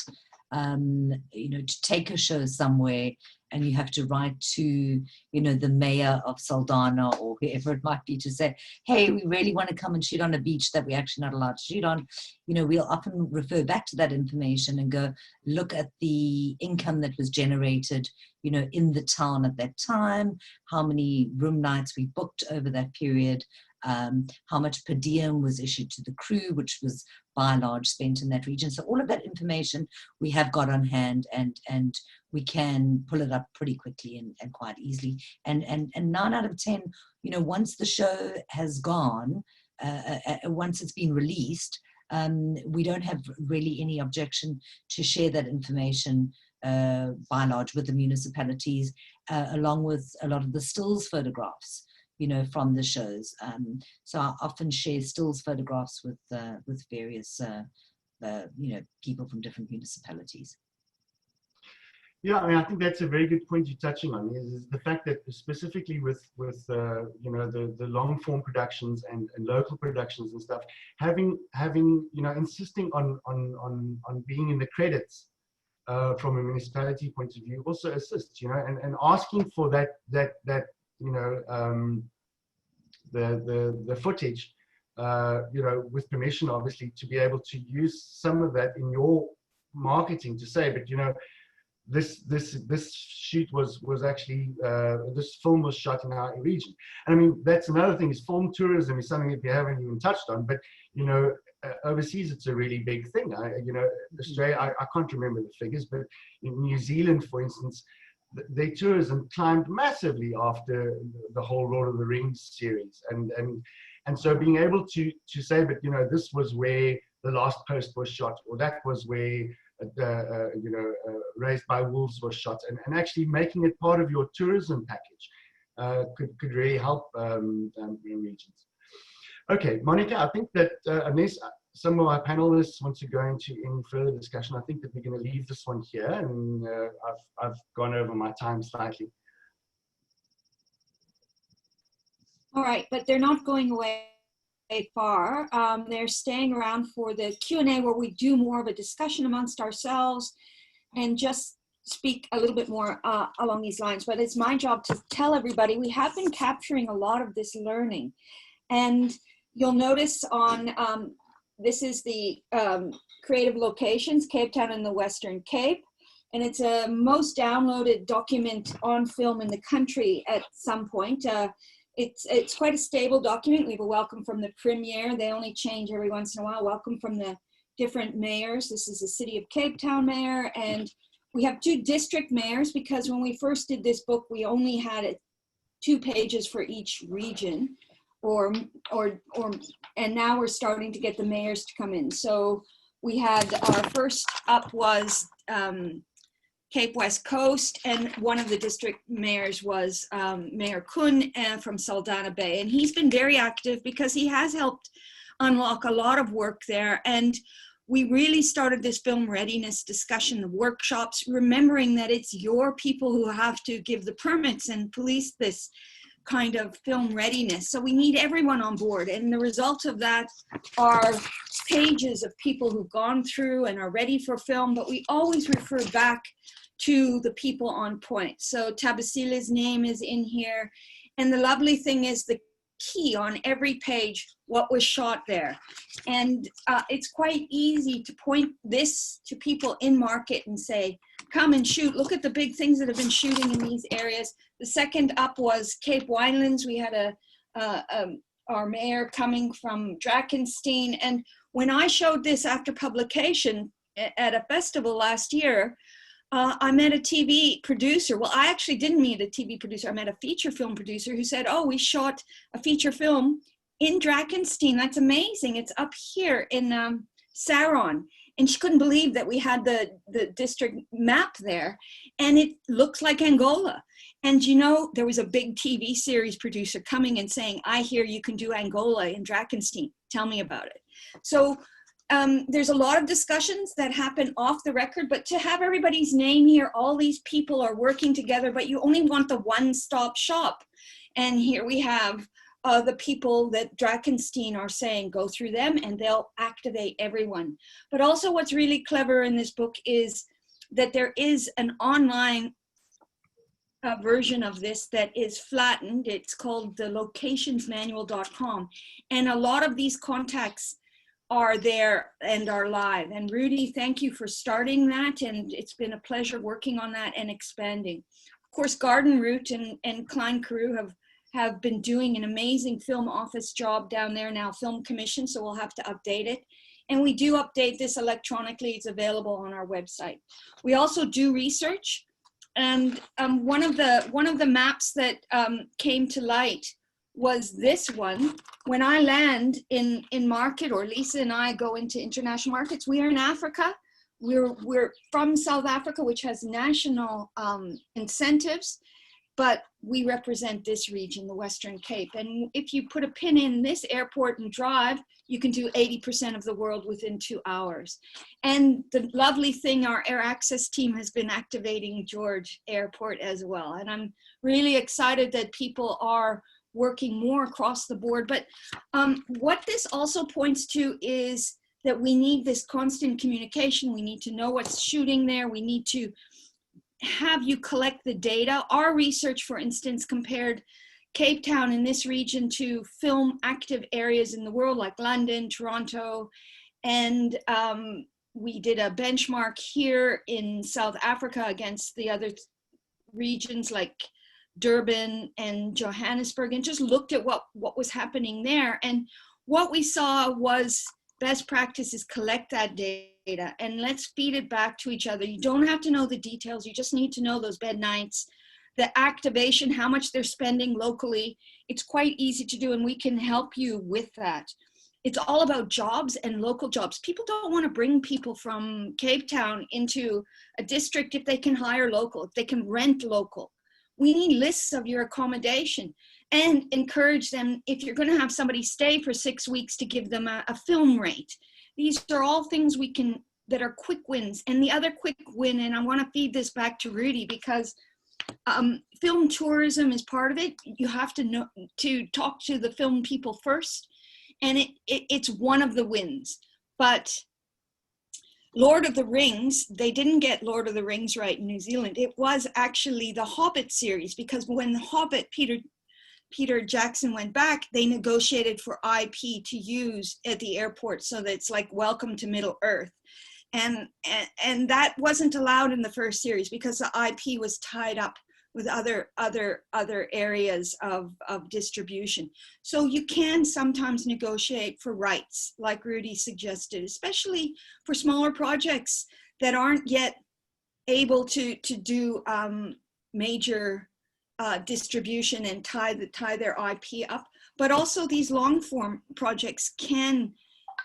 you know, to take a show somewhere, and you have to write to, you know, the mayor of Saldanha or whoever it might be to say, hey, we really want to come and shoot on a beach that we're actually not allowed to shoot on. You know, we'll often refer back to that information and go, look at the income that was generated, you know, in the town at that time, how many room nights we booked over that period, how much per diem was issued to the crew, which was by and large spent in that region. So all of that information we have got on hand, and we can pull it up pretty quickly and quite easily. And 9 out of 10, you know, once the show has gone, once it's been released, we don't have really any objection to share that information by and large with the municipalities, along with a lot of the stills photographs, you know, from the shows. So I often share stills photographs with various, you know, people from different municipalities. Yeah, I mean, I think that's a very good point you're touching on, is the fact that specifically with you know, the long form productions and local productions and stuff, having you know, insisting on being in the credits from a municipality point of view also assists, you know, and asking for that you know, the footage, you know, with permission, obviously, to be able to use some of that in your marketing to say, but you know, this shoot was actually this film was shot in our region. And I mean, that's another thing, is film tourism is something that we haven't even touched on, but you know, overseas it's a really big thing. You know, Australia, I can't remember the figures, but in New Zealand, for instance, their tourism climbed massively after the whole Lord of the Rings series, and so being able to say, but you know, this was where the last post was shot, or that was where you know, Raised by Wolves was shot, and actually making it part of your tourism package could really help in regions. Okay, Monica, I think that unless some of our panelists want to go into any further discussion, I think that we're going to leave this one here, and I've gone over my time slightly. All right, but they're not going away far. They're staying around for the Q&A, where we do more of a discussion amongst ourselves and just speak a little bit more along these lines, but it's my job to tell everybody we have been capturing a lot of this learning. And you'll notice on, this is the creative locations, Cape Town and the Western Cape. And it's a most downloaded document on film in the country at some point. It's quite a stable document. We have a welcome from the Premier. They only change every once in a while. Welcome from the different mayors. This is the City of Cape Town mayor. And we have 2 district mayors, because when we first did this book, we only had 2 pages for each region. And now we're starting to get the mayors to come in. So we had, our first up was Cape West Coast, and one of the district mayors was Mayor Kuhn from Saldanha Bay. And he's been very active because he has helped unlock a lot of work there. And we really started this film readiness discussion, the workshops, remembering that it's your people who have to give the permits and police this kind of film readiness. So we need everyone on board. And the result of that are pages of people who've gone through and are ready for film, but we always refer back to the people on point. So Tabasile's name is in here. And the lovely thing is the key on every page, what was shot there. And it's quite easy to point this to people in market and say, come and shoot, look at the big things that have been shooting in these areas. The second up was Cape Winelands. We had our mayor coming from Drakenstein. And when I showed this after publication at a festival last year, I met a TV producer. Well, I actually didn't meet a TV producer. I met a feature film producer who said, oh, we shot a feature film in Drakenstein. That's amazing. It's up here in Saron. And she couldn't believe that we had the district map there. And it looks like Angola. And you know, there was a big TV series producer coming and saying, I hear you can do Angola in Drakenstein. Tell me about it. So there's a lot of discussions that happen off the record, but to have everybody's name here, all these people are working together, but you only want the one-stop shop. And here we have the people that Drakenstein are saying, go through them and they'll activate everyone. But also what's really clever in this book is that there is an online version of this that is flattened. It's called the locationsmanual.com. And a lot of these contacts are there and are live. And Rudy, thank you for starting that. And it's been a pleasure working on that and expanding. Of course, Garden Route and Klein Carew have been doing an amazing film office job down there now, Film Commission, so we'll have to update it. And we do update this electronically. It's available on our website. We also do research. And one of the maps that came to light was this one. When I land in market, or Lisa and I go into international markets, we are in Africa. We're from South Africa, which has national incentives, but we represent this region, the Western Cape. And if you put a pin in this airport and drive, you can do 80% of the world within 2 hours. And the lovely thing, our air access team has been activating George Airport as well. And I'm really excited that people are working more across the board. But what this also points to is that we need this constant communication. We need to know what's shooting there. We need to have you collect the data. Our research, for instance, compared Cape Town in this region to film active areas in the world like London, Toronto, and we did a benchmark here in South Africa against the other regions like Durban and Johannesburg, and just looked at what was happening there. And what we saw was best practice is collect that data and let's feed it back to each other. You don't have to know the details. You just need to know those bed nights, the activation, how much they're spending locally. It's quite easy to do, and we can help you with that. It's all about jobs and local jobs. People don't want to bring people from Cape Town into a district if they can hire local, if they can rent local. We need lists of your accommodation, and encourage them, if you're going to have somebody stay for 6 weeks, to give them a film rate. These are all things we can, that are quick wins. And the other quick win, and I want to feed this back to Rudy, because film tourism is part of it. You have to know to talk to the film people first, and it's one of the wins. But Lord of the Rings, they didn't get Lord of the Rings right in New Zealand. It was actually the Hobbit series, because when the Hobbit, Peter Jackson went back, they negotiated for IP to use at the airport, so that it's like Welcome to Middle Earth. And that wasn't allowed in the first series because the IP was tied up with other areas of distribution. So you can sometimes negotiate for rights, like Rudy suggested, especially for smaller projects that aren't yet able to do major distribution and tie their IP up. But also these long form projects can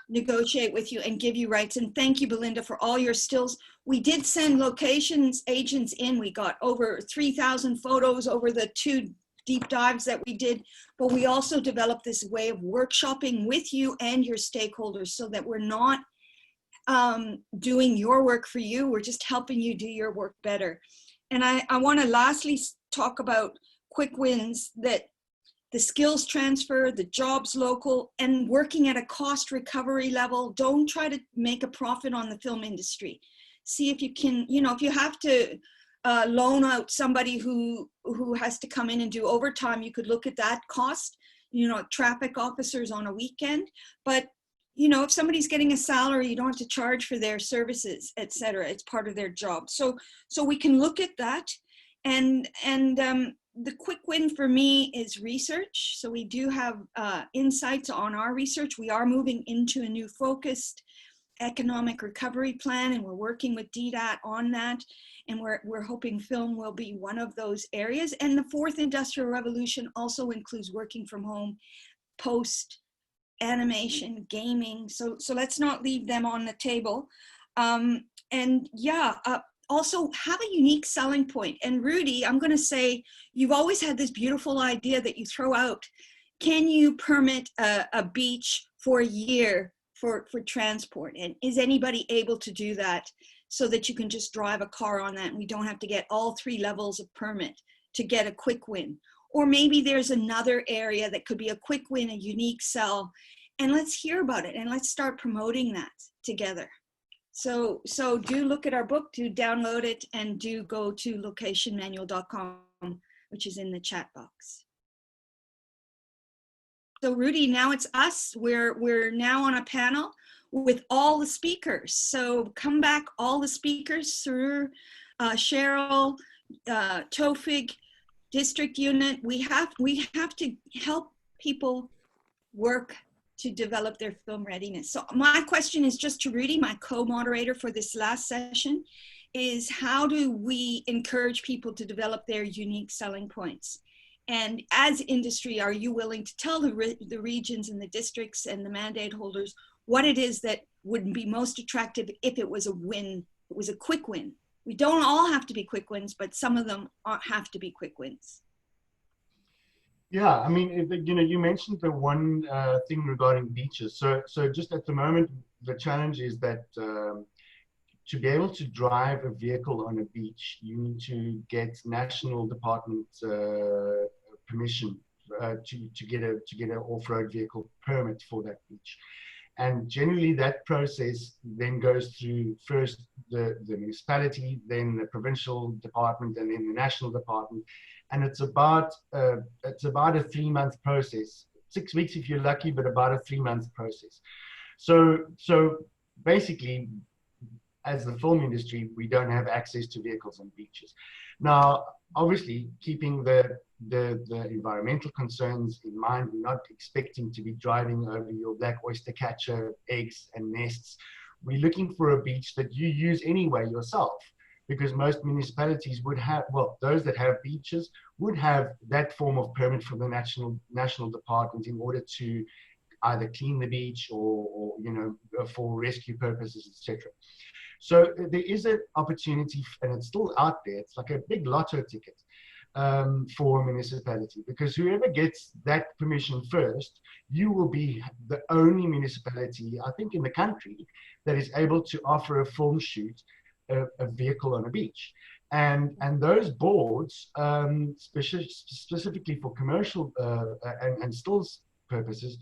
negotiate with you and give you rights. And thank you, Belinda, for all your stills. We did send locations agents in. We got over 3,000 photos over the 2 deep dives that we did, but we also developed this way of workshopping with you and your stakeholders, so that we're not doing your work for you, we're just helping you do your work better. And I want to lastly talk about quick wins, that the skills transfer, the jobs local, and working at a cost recovery level. Don't try to make a profit on the film industry. See if you can, if you have to loan out somebody who has to come in and do overtime, you could look at that cost, traffic officers on a weekend. But, if somebody's getting a salary, you don't have to charge for their services, et cetera. It's part of their job. So we can look at that. And the quick win for me is research. So we do have insights on our research. We are moving into a new focused economic recovery plan, and we're working with DDAT on that. And we're hoping film will be one of those areas. And the 4th industrial revolution also includes working from home, post, animation, gaming. So let's not leave them on the table. Also have a unique selling point. And Rudy, I'm going to say, you've always had this beautiful idea that you throw out. Can you permit a beach for a year for transport? And is anybody able to do that, so that you can just drive a car on that and we don't have to get all 3 levels of permit to get a quick win? Or maybe there's another area that could be a quick win, a unique sell, and let's hear about it and let's start promoting that together. So do look at our book, do download it, and do go to locationmanual.com, which is in the chat box. So Rudy, now it's us. We're now on a panel with all the speakers. So come back, all the speakers, Sarur, Cheryl, Tofig, district unit. We have to help people work to develop their film readiness. So my question is just to Rudy, my co-moderator for this last session, is how do we encourage people to develop their unique selling points? And as industry, are you willing to tell the regions and the districts and the mandate holders what it is that would be most attractive if it was a win, it was a quick win? We don't all have to be quick wins, but some of them have to be quick wins. Yeah, I mean, you mentioned the one thing regarding beaches. So just at the moment, the challenge is that to be able to drive a vehicle on a beach, you need to get national department permission to get an off-road vehicle permit for that beach. And generally that process then goes through first the municipality, then the provincial department, and then the national department. And it's about a 3-month process, 6 weeks if you're lucky, but about a 3-month process. So basically, as the film industry, we don't have access to vehicles on beaches. Now, obviously, keeping the environmental concerns in mind, we're not expecting to be driving over your black oyster catcher eggs and nests. We're looking for a beach that you use anyway yourself, because most municipalities would have, well, those that have beaches would have that form of permit from the national department in order to either clean the beach or for rescue purposes, etc. So there is an opportunity, and it's still out there. It's like a big lotto ticket for a municipality, because whoever gets that permission first, you will be the only municipality, I think, in the country that is able to offer a film shoot, a vehicle on a beach. And those boards, specifically for commercial and stills purposes,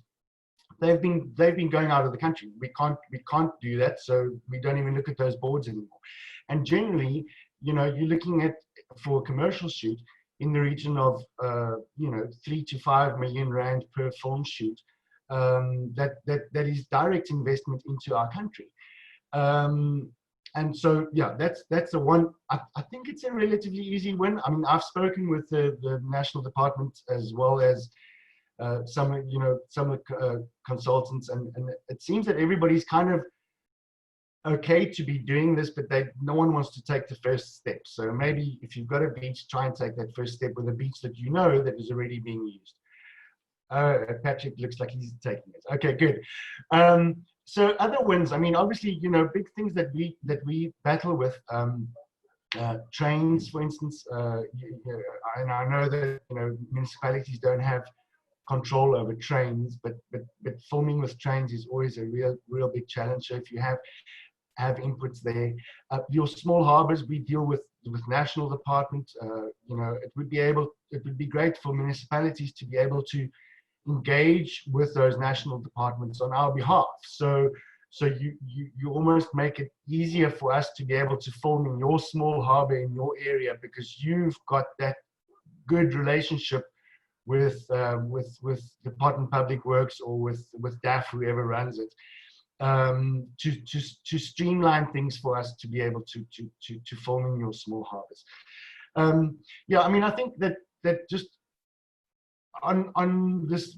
they've been going out of the country. We can't do that, so we don't even look at those boards anymore. And generally, you know, you're looking at, for a commercial shoot, in the region of you know, 3 to 5 million rand per film shoot. That is direct investment into our country. And so, yeah, that's the one. I think it's a relatively easy win. I mean, I've spoken with the national department as well as some consultants, and it seems that everybody's kind of okay to be doing this, but no one wants to take the first step. So maybe if you've got a beach, try and take that first step with a beach that you know that is already being used. Patrick looks like he's taking it. Okay, good. So other wins, I mean, obviously, you know, big things that we battle with, trains, for instance, and I know that, you know, municipalities don't have control over trains, but filming with trains is always a real big challenge. So if you have inputs there, your small harbors, we deal with national department. You know, it would be great for municipalities to be able to engage with those national departments on our behalf. So you almost make it easier for us to be able to film in your small harbor in your area, because you've got that good relationship with Department of Public Works or with DAF, whoever runs it, to streamline things for us to be able to film in your small harbors. Yeah, I mean, I think that just on this,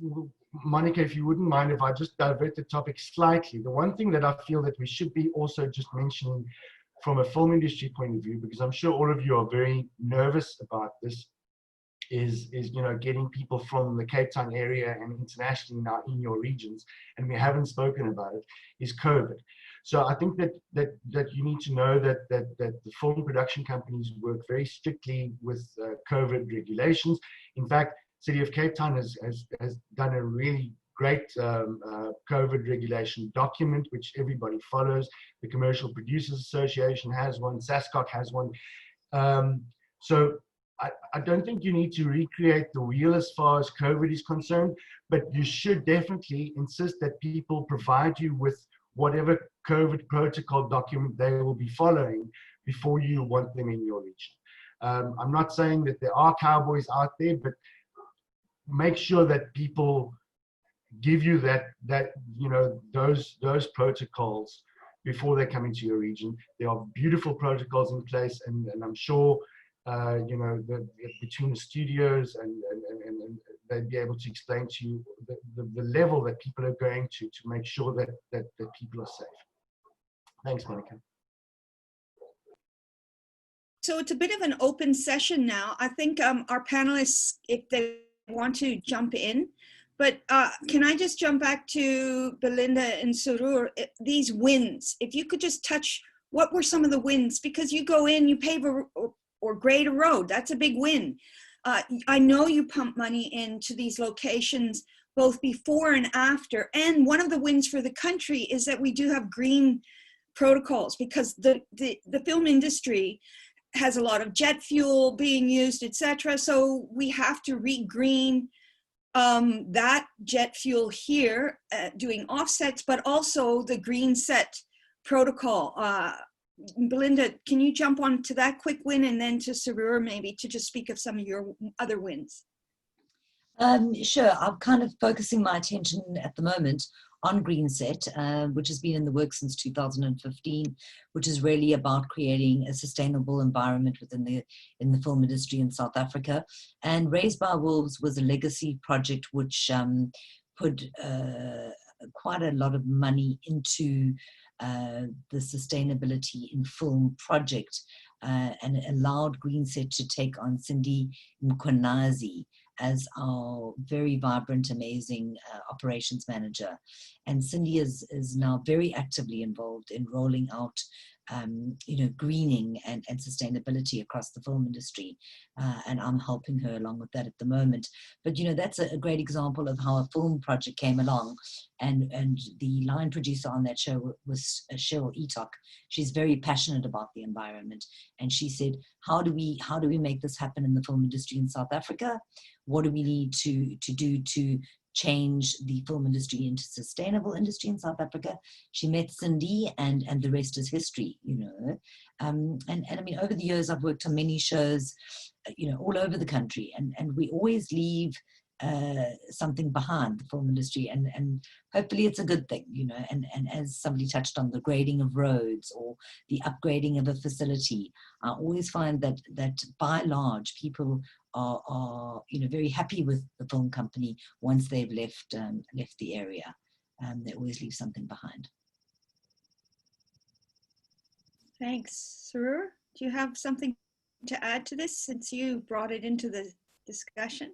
Monica, if you wouldn't mind if I just divert the topic slightly, the one thing that I feel that we should be also just mentioning from a film industry point of view, because I'm sure all of you are very nervous about this, is you know, getting people from the Cape Town area and internationally now in your regions, and we haven't spoken about it, is COVID. So I think that you need to know that the film production companies work very strictly with COVID regulations. In fact, City of Cape Town has done a really great COVID regulation document, which everybody follows. The Commercial Producers Association has one, SASCOC has one. So I don't think you need to recreate the wheel as far as COVID is concerned, but you should definitely insist that people provide you with whatever COVID protocol document they will be following before you want them in your region. I'm not saying that there are cowboys out there, but make sure that people give you that you know, those protocols before they come into your region. There are beautiful protocols in place, and I'm sure you know, between the studios and they'd be able to explain to you the level that people are going to make sure that people are safe. Thanks, Monica. So it's a bit of an open session now. I think our panelists, if they want to jump in, but can I just jump back to Belinda and Sarur, these wins, if you could just touch, what were some of the wins? Because you go in, you pave or grade a road, that's a big win. I know you pump money into these locations both before and after, and one of the wins for the country is that we do have green protocols, because the film industry has a lot of jet fuel being used, etc. So we have to re-green that jet fuel here, doing offsets, but also the green set protocol. Belinda, can you jump on to that quick win, and then to Sarur maybe to just speak of some of your other wins? Sure. I'm kind of focusing my attention at the moment on GreenSet, which has been in the works since 2015, which is really about creating a sustainable environment within the film industry in South Africa. And Raised by Wolves was a legacy project which put quite a lot of money into the sustainability in film project, and it allowed GreenSet to take on Cindy Mkwanazi as our very vibrant, amazing operations manager. And Cindy is now very actively involved in rolling out you know, greening and sustainability across the film industry. And I'm helping her along with that at the moment. But, you know, that's a great example of how a film project came along. And the line producer on that show was Cheryl Etok. She's very passionate about the environment. And she said, how do we make this happen in the film industry in South Africa? What do we need to do to change the film industry into sustainable industry in South Africa. She met Cindy, and the rest is history, you know. And I mean, over the years, I've worked on many shows, you know, all over the country, and we always leave something behind, the film industry, and hopefully it's a good thing, you know. And as somebody touched on, the grading of roads or the upgrading of a facility, I always find that by and large people are you know, very happy with the film company once they've left the area. They always leave something behind. Thanks. Sarur, do you have something to add to this since you brought it into the discussion?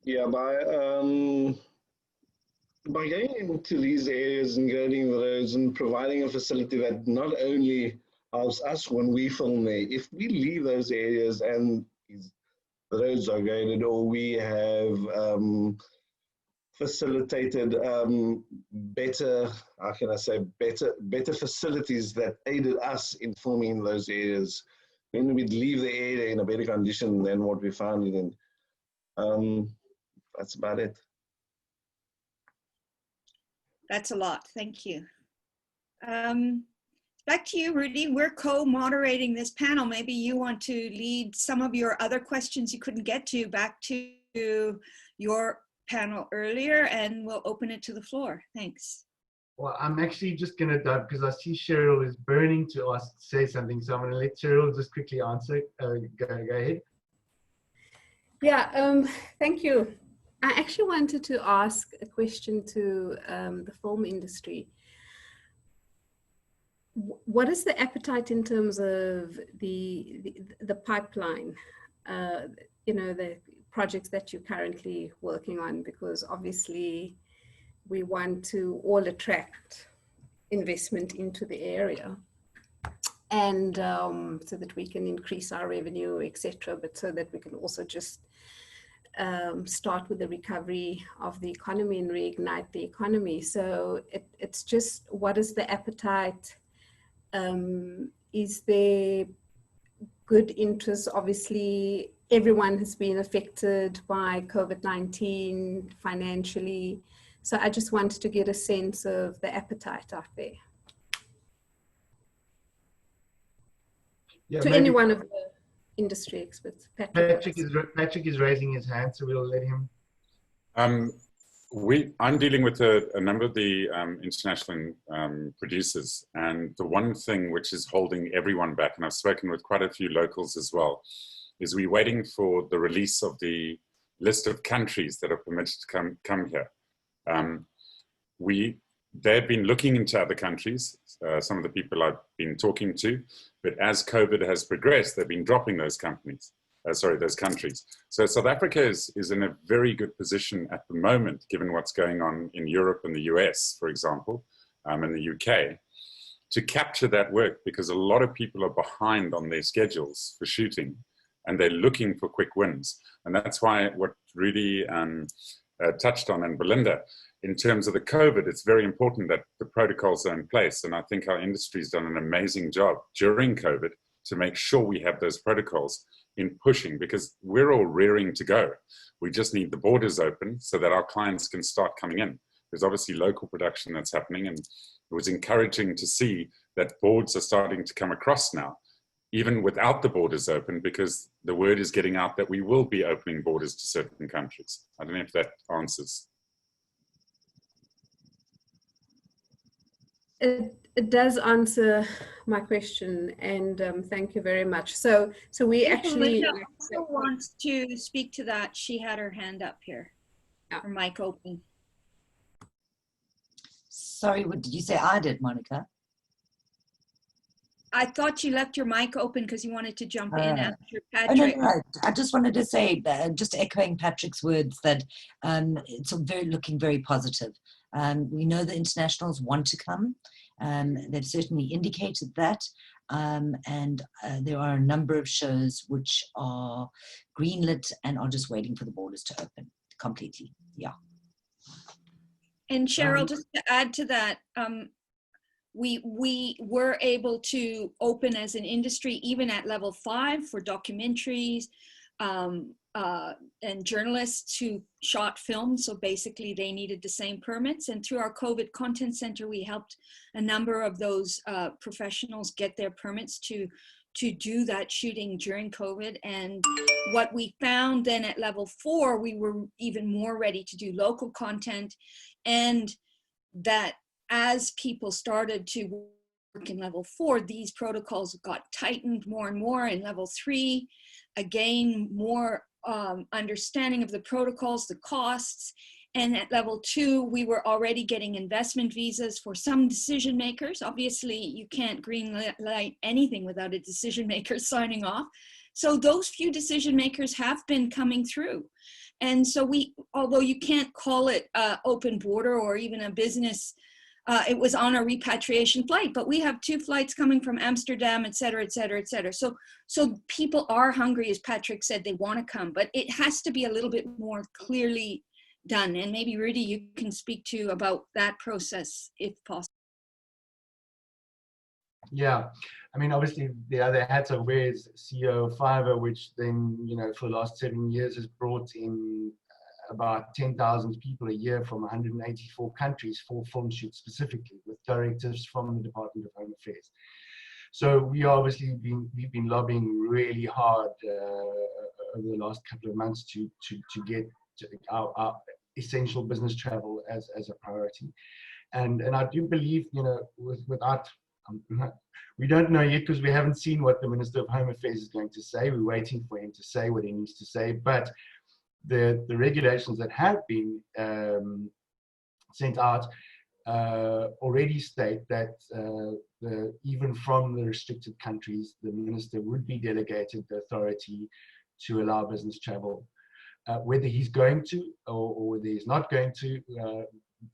Yeah, by going into these areas and grading the roads and providing a facility that not only helps us when we film there, if we leave those areas and the roads are graded, or we have facilitated better, how can I say, better facilities that aided us in filming in those areas, then we'd leave the area in a better condition than what we found it in. That's about it. That's a lot. Thank you. Back to you, Rudy. We're co-moderating this panel. Maybe you want to lead some of your other questions you couldn't get to back to your panel earlier, and we'll open it to the floor. Thanks. Well, I'm actually just going to dive, because I see Cheryl is burning to say something. So I'm going to let Cheryl just quickly answer. Go ahead. Yeah, thank you. I actually wanted to ask a question to the film industry. What is the appetite in terms of the pipeline, you know, the projects that you're currently working on? Because obviously we want to all attract investment into the area, and so that we can increase our revenue, etc., but so that we can also just start with the recovery of the economy and reignite the economy. So it's just, what is the appetite? Is there good interest? Obviously, everyone has been affected by COVID-19 financially. So I just wanted to get a sense of the appetite out there. Yeah, to any one of the industry experts. Patrick is raising his hand, so we'll let him. I'm dealing with a number of the international producers, and the one thing which is holding everyone back, and I've spoken with quite a few locals as well, is we're waiting for the release of the list of countries that are permitted to come here. They've been looking into other countries, some of the people I've been talking to, but as COVID has progressed, they've been dropping those countries. So South Africa is in a very good position at the moment, given what's going on in Europe and the US, for example, and the UK, to capture that work, because a lot of people are behind on their schedules for shooting, and they're looking for quick wins. And that's why what Rudy touched on, and Belinda, in terms of the COVID, it's very important that the protocols are in place. And I think our industry's done an amazing job during COVID to make sure we have those protocols in pushing, because we're all rearing to go. We just need the borders open so that our clients can start coming in. There's obviously local production that's happening, and it was encouraging to see that boards are starting to come across now, even without the borders open, because the word is getting out that we will be opening borders to certain countries. I don't know if that answers. It does answer my question, and thank you very much. So we actually... Belinda also wants to speak to that. She had her hand up here, her mic open. Sorry, what did you say? I did, Monica. I thought you left your mic open because you wanted to jump in after Patrick. Oh, no. I just wanted to say, just echoing Patrick's words, that it's looking very positive. We know the internationals want to come. They've certainly indicated that. And there are a number of shows which are greenlit and are just waiting for the borders to open completely. Yeah. And Cheryl, just to add to that, we were able to open as an industry, even at level 5 for documentaries, and journalists who shot films. So basically they needed the same permits. And through our COVID Content Center, we helped a number of those professionals get their permits to do that shooting during COVID. And what we found then at level 4, we were even more ready to do local content. And that as people started to work in level 4, these protocols got tightened more and more. In level 3, again, more understanding of the protocols, the costs. And at level 2, we were already getting investment visas for some decision makers. Obviously, you can't green light anything without a decision maker signing off. So those few decision makers have been coming through. And so although you can't call it open border or even a business, it was on a repatriation flight, but we have 2 flights coming from Amsterdam, et cetera, et cetera, et cetera. So people are hungry, as Patrick said, they want to come, but it has to be a little bit more clearly done. And maybe Rudy, you can speak to about that process if possible. Yeah, I mean, obviously the other hat I wear is CEO of Fiverr, which then, you know, for the last 7 years has brought in about 10,000 people a year from 184 countries for film shoots specifically, with directives from the Department of Home Affairs. So we obviously we've been lobbying really hard over the last couple of months to get our essential business travel as a priority. And I do believe, you know, without we don't know yet because we haven't seen what the Minister of Home Affairs is going to say. We're waiting for him to say what he needs to say, but the regulations that have been sent out already state that even from the restricted countries, the minister would be delegated the authority to allow business travel. Whether he's going to or whether he's not going to,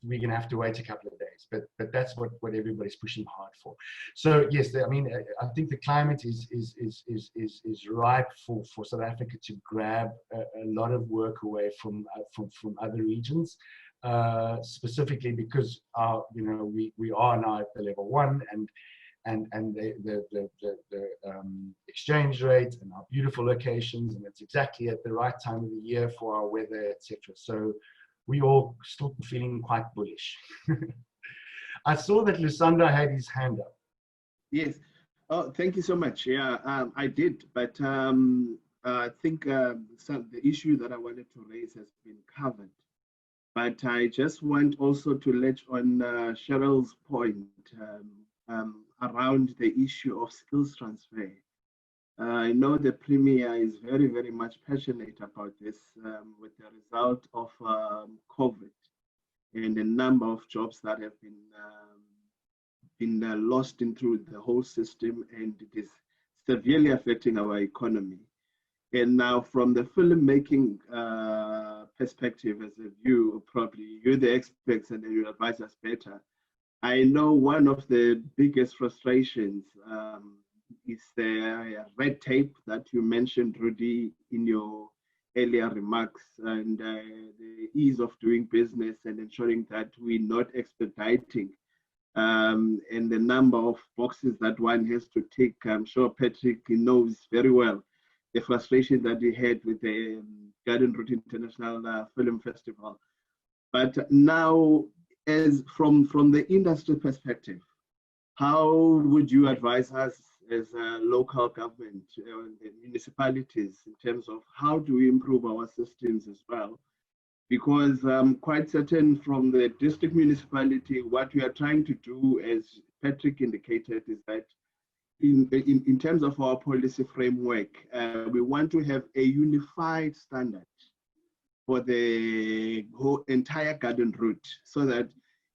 we're going to have to wait a couple of days. But that's what everybody's pushing hard for. So yes, I mean, I think the climate is ripe for South Africa to grab a lot of work away from other regions. Specifically because you know, we are now at the level 1 and the exchange rate and our beautiful locations, and it's exactly at the right time of the year for our weather, etc. So we all still feeling quite bullish. I saw that Lusanda had his hand up. Yes. Oh, thank you so much. Yeah, I did, but I think the issue that I wanted to raise has been covered. But I just want also to let on Cheryl's point around the issue of skills transfer. I know the Premier is very, very much passionate about this with the result of COVID and the number of jobs that have been lost into the whole system, and it is severely affecting our economy. And now from the filmmaking perspective, as a view, probably you're the experts and you advise us better. I know one of the biggest frustrations is the red tape that you mentioned, Rudy, in your earlier remarks, and the ease of doing business and ensuring that we're not expediting and the number of boxes that one has to tick. I'm sure Patrick knows very well the frustration that we had with the Garden Route International Film Festival. But now, as from the industry perspective, how would you advise us as a local government, the municipalities, in terms of how do we improve our systems as well? Because I'm quite certain from the district municipality, what we are trying to do, as Patrick indicated, is that in terms of our policy framework, we want to have a unified standard for the whole entire garden route, so that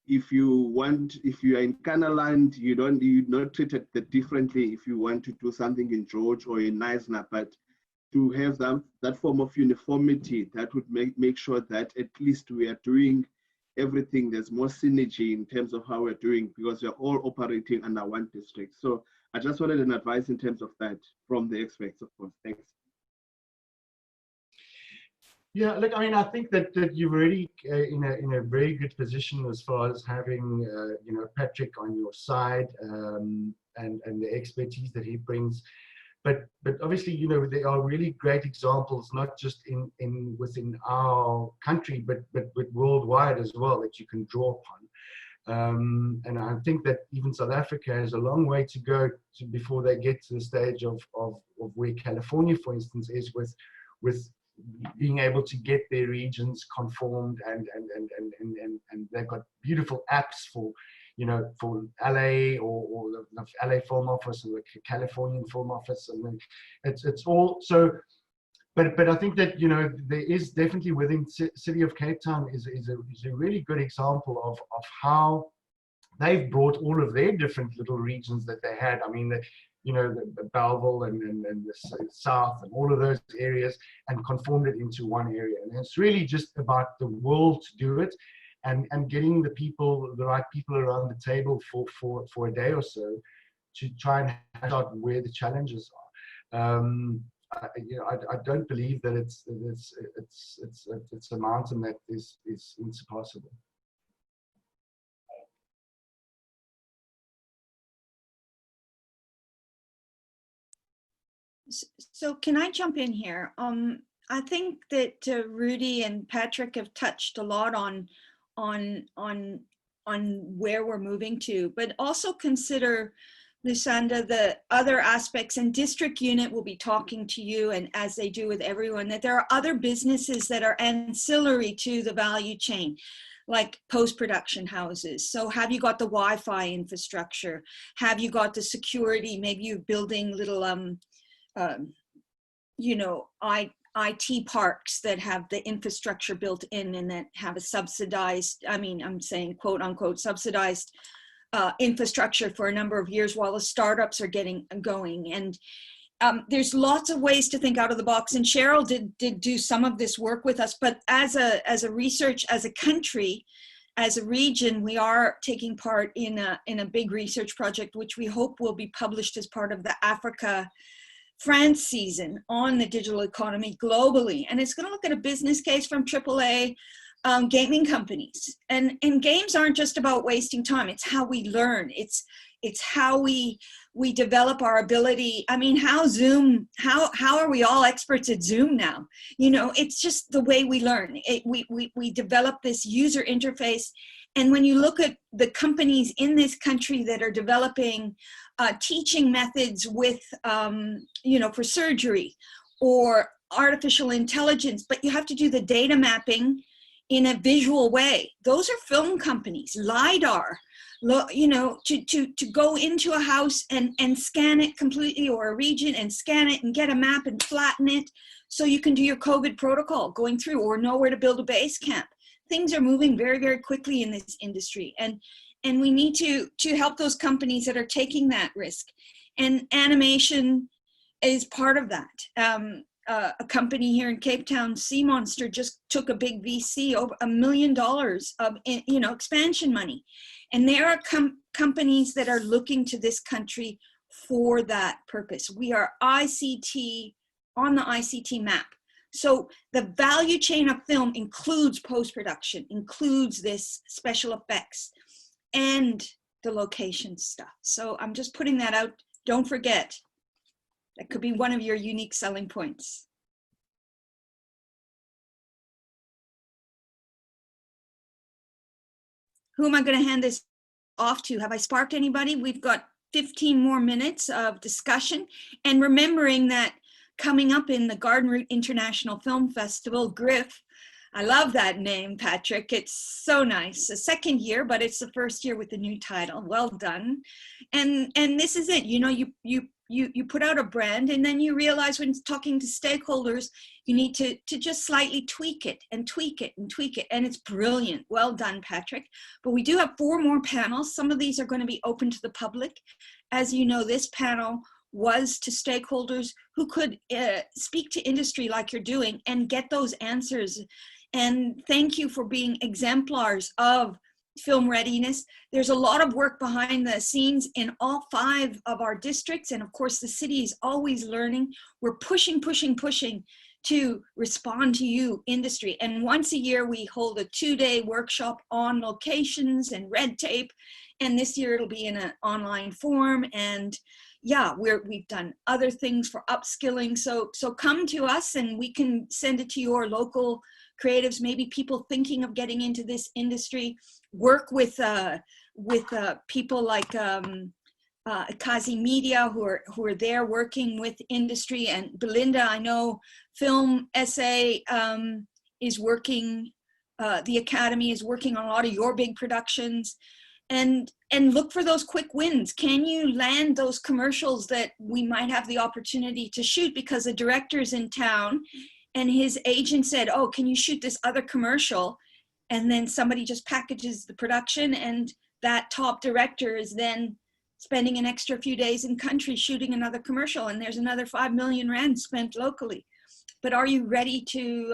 if you are in Canaland, you're not treated differently if you want to do something in George or in Knysna, but to have that form of uniformity that would make sure that at least we are doing everything. There's more synergy in terms of how we're doing, because we're all operating under one district. So I just wanted an advice in terms of that from the experts, of course. Thanks. Yeah, look, I mean, I think that you're already in a very good position as far as having, you know, Patrick on your side, and the expertise that he brings. But obviously, you know, there are really great examples, not just within our country, but worldwide as well, that you can draw upon. And I think that even South Africa has a long way to go before they get to the stage of where California, for instance, is with being able to get their regions conformed, and they've got beautiful apps for, you know, for LA or the LA Film Office or the Californian Film Office, and then it's all so. But I think that, you know, there is definitely within City of Cape Town is a really good example of how they've brought all of their different little regions that they had. I mean, you know, the Belleville and the South and all of those areas, and conformed it into one area. And it's really just about the will to do it, and getting the right people around the table for a day or so to try and hash out where the challenges are. You know, I don't believe that it's a mountain that is insurpassable. So can I jump in here? I think that Rudy and Patrick have touched a lot on where we're moving to, but also consider, Lusanda, the other aspects, and district unit will be talking to you, and as they do with everyone, that there are other businesses that are ancillary to the value chain, like post-production houses. So have you got the Wi-Fi infrastructure? Have you got the security? Maybe you're building little, you know, IT parks that have the infrastructure built in and that have a subsidized, I mean, I'm saying quote unquote subsidized infrastructure for a number of years while the startups are getting going. And there's lots of ways to think out of the box. And Cheryl did do some of this work with us, but as a research, as a country, as a region, we are taking part in a big research project, which we hope will be published as part of the Africa France season on the digital economy globally. And it's going to look at a business case from AAA gaming companies. And games aren't just about wasting time. It's how we learn. It's how we develop our ability. I mean, how are we all experts at Zoom now? You know, it's just the way we learn. We develop this user interface. And when you look at the companies in this country that are developing teaching methods with, you know, for surgery or artificial intelligence, but you have to do the data mapping in a visual way. Those are film companies. LiDAR, you know, to go into a house and scan it completely, or a region, and scan it and get a map and flatten it so you can do your COVID protocol going through, or know where to build a base camp. Things are moving very, very quickly in this industry. And we need to help those companies that are taking that risk. And animation is part of that. A company here in Cape Town, Sea Monster, just took a big VC, over $1 million of, you know, expansion money. And there are companies that are looking to this country for that purpose. We are ICT, on the ICT map. So the value chain of film includes post-production, includes this special effects, and the location stuff. So I'm just putting that out. Don't forget, that could be one of your unique selling points. Who am I going to hand this off to? Have I sparked anybody? We've got 15 more minutes of discussion. And remembering that coming up in the Garden Route International Film Festival, GRIFF, I love that name, Patrick. It's so nice. The second year, but it's the first year with the new title. Well done. And this is it. You know, you put out a brand, and then you realize when talking to stakeholders, you need to just slightly tweak it and tweak it and tweak it. And it's brilliant. Well done, Patrick. But we do have 4 more panels. Some of these are going to be open to the public. As you know, this panel was to stakeholders who could speak to industry like you're doing and get those answers. And thank you for being exemplars of film readiness. There's a lot of work behind the scenes in all 5 of our districts. And of course, the city is always learning. We're pushing to respond to you, industry. And once a year, we hold a 2-day workshop on locations and red tape. And this year it'll be in an online form. And yeah, we've done other things for upskilling. So come to us and we can send it to your local creatives, maybe people thinking of getting into this industry. Work with people like Kazi Media who are there working with industry, and Belinda, I know Film SA is working, the Academy is working on a lot of your big productions, and look for those quick wins. Can you land those commercials that we might have the opportunity to shoot because the director's in town and his agent said, oh, can you shoot this other commercial? And then somebody just packages the production, and that top director is then spending an extra few days in country shooting another commercial, and there's another 5 million rand spent locally. But are you ready to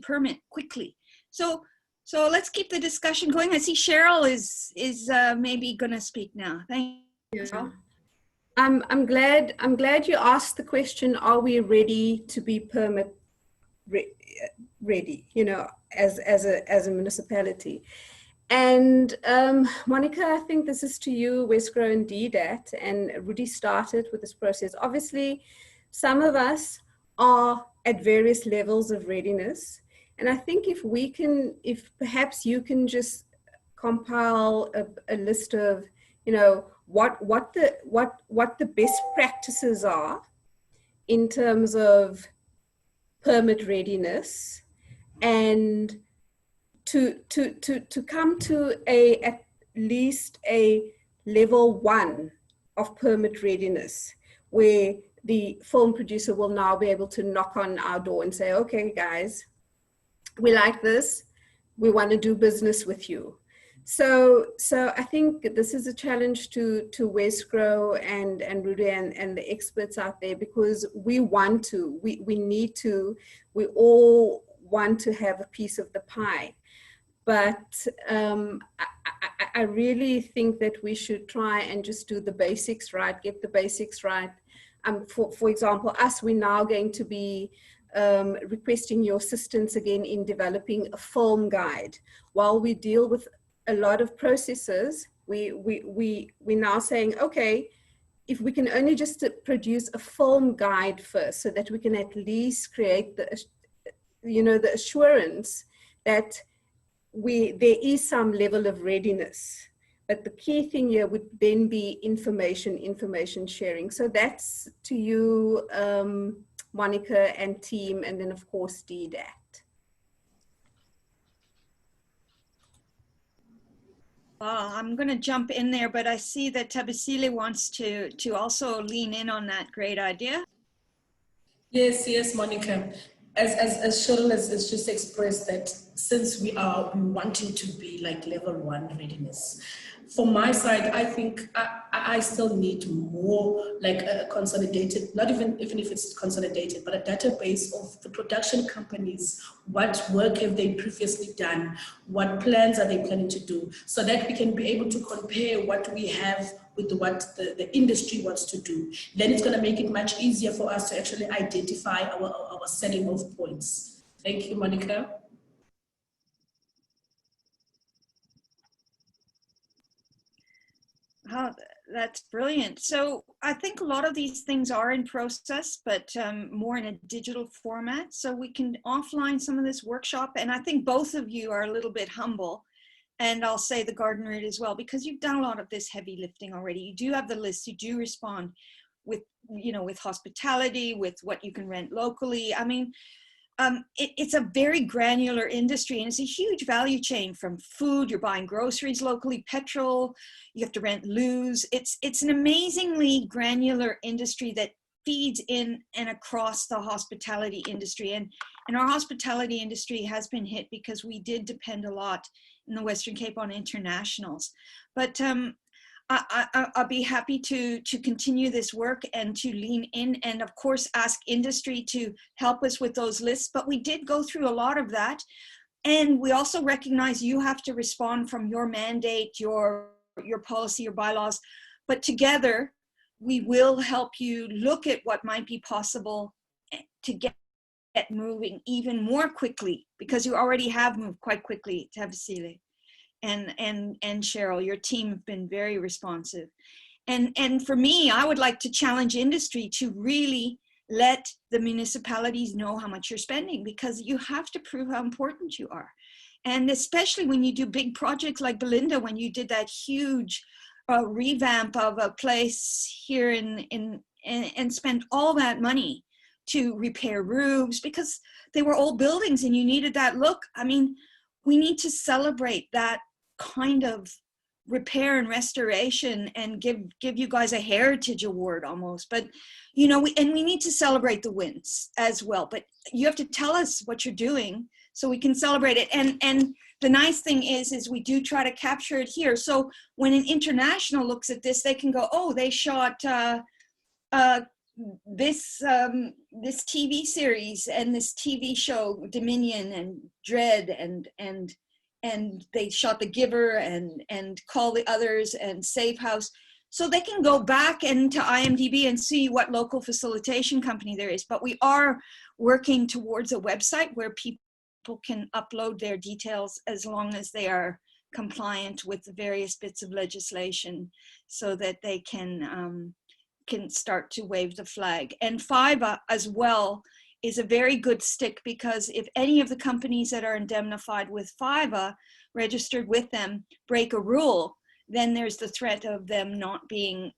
permit quickly? So let's keep the discussion going. I see Cheryl is maybe going to speak now. Thank you, Cheryl. I'm glad you asked the question, are we ready to be permit ready, you know, as a municipality? And Monica, I think this is to you, Wesgro and DDAT, and Rudy started with this process. Obviously, some of us are at various levels of readiness. And I think if perhaps you can just compile a list of, you know, what the best practices are in terms of permit readiness, and to come to at least a level 1 of permit readiness, where the film producer will now be able to knock on our door and say, okay, guys, we like this, we want to do business with you. So I think this is a challenge to Wesgro and Rudy and the experts out there, because we need to, we all want to have a piece of the pie. But I really think that we should try and just do the basics right, get the basics right. For example, we're now going to be requesting your assistance again in developing a film guide. While we deal with a lot of processes, we're now saying, okay, if we can only just produce a film guide first, so that we can at least create the assurance that there is some level of readiness. But the key thing here would then be information sharing. So that's to you, Monica and team, and then of course DDAT. I'm going to jump in there, but I see that Tabisile wants to also lean in on that great idea. Yes, Monica. As Cheryl has just expressed, that since we wanting to be like level 1 readiness, from my side, I think I still need more like a consolidated, not even if it's consolidated, but a database of the production companies. What work have they previously done? What plans are they planning to do? So that we can be able to compare what we have with what the industry wants to do. Then it's going to make it much easier for us to actually identify our selling off points. Thank you, Monica. Oh, that's brilliant. So I think a lot of these things are in process, but more in a digital format. So we can offline some of this workshop. And I think both of you are a little bit humble. And I'll say the garden route as well, because you've done a lot of this heavy lifting already. You do have the list, you do respond with, with hospitality, with what you can rent locally. I mean, it's a very granular industry, and it's a huge value chain from food, you're buying groceries locally, petrol, you have to rent loos. It's an amazingly granular industry that feeds in and across the hospitality industry. And our hospitality industry has been hit because we did depend a lot in the Western Cape on internationals. But I'll be happy to continue this work and to lean in, and of course ask industry to help us with those lists. But we did go through a lot of that, and we also recognize you have to respond from your mandate, your policy, your bylaws. But together we will help you look at what might be possible to get get moving even more quickly, because you already have moved quite quickly, Tabasile and Cheryl. Your team have been very responsive. And for me, I would like to challenge industry to really let the municipalities know how much you're spending, because you have to prove how important you are. And especially when you do big projects like Belinda, when you did that huge revamp of a place here and spent all that money to repair roofs, because they were old buildings and you needed that look. I mean, we need to celebrate that kind of repair and restoration and give you guys a heritage award almost. But you know, we need to celebrate the wins as well, but you have to tell us what you're doing so we can celebrate it. And the nice thing is we do try to capture it here, so when an international looks at this, they can go, oh, they shot this TV series and this TV show Dominion and Dread and they shot The Giver and Call the Others and Safe House. So they can go back into IMDb and see what local facilitation company there is. But we are working towards a website where people can upload their details as long as they are compliant with the various bits of legislation, so that they can start to wave the flag. And FIVA as well is a very good stick, because if any of the companies that are indemnified with FIVA, registered with them, break a rule, then there's the threat of them not being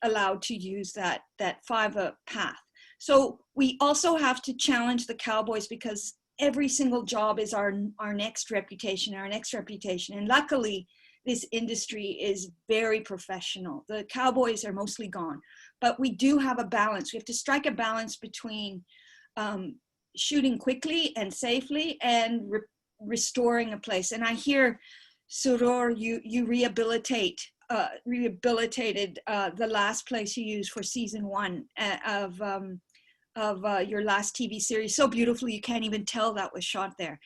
allowed to use that FIVA path. So we also have to challenge the cowboys, because every single job is our next reputation, And luckily, this industry is very professional. The cowboys are mostly gone, but we do have a balance. We have to strike a balance between shooting quickly and safely and restoring a place. And I hear, Suror, you rehabilitated the last place you used for season 1 of your last TV series so beautifully you can't even tell that was shot there.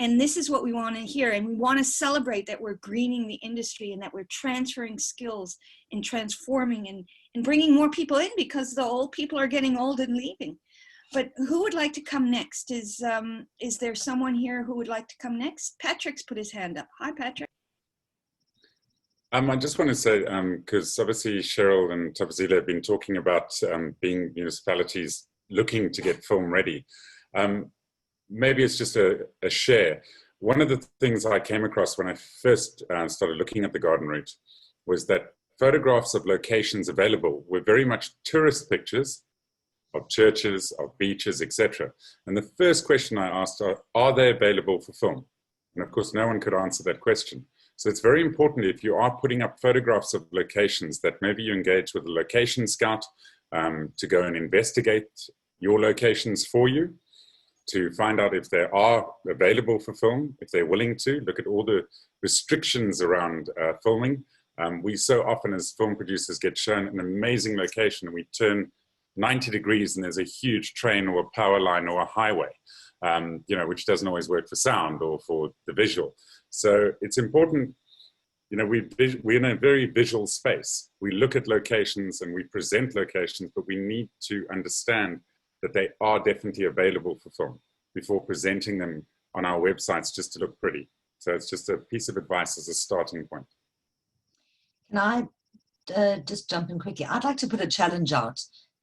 And this is what we want to hear, and we want to celebrate that we're greening the industry and that we're transferring skills and transforming and bringing more people in, because the old people are getting old and leaving. But who would like to come next? Is there someone here who would like to come next? Patrick's put his hand up. Hi, Patrick. I just want to say, because obviously Cheryl and Tabasile have been talking about being municipalities looking to get film ready. Maybe it's just a share. One of the things I came across when I first started looking at the garden route was that photographs of locations available were very much tourist pictures of churches, of beaches, etc. And the first question I asked are they available for film? And of course, no one could answer that question. So it's very important, if you are putting up photographs of locations, that maybe you engage with a location scout to go and investigate your locations for you, to find out if they are available for film, if they're willing to, look at all the restrictions around filming. We so often as film producers get shown an amazing location and we turn 90 degrees and there's a huge train or a power line or a highway, which doesn't always work for sound or for the visual. So it's important, we're in a very visual space. We look at locations and we present locations, but we need to understand that they are definitely available for film before presenting them on our websites just to look pretty. So it's just a piece of advice as a starting point. Can I just jump in quickly? I'd like to put a challenge out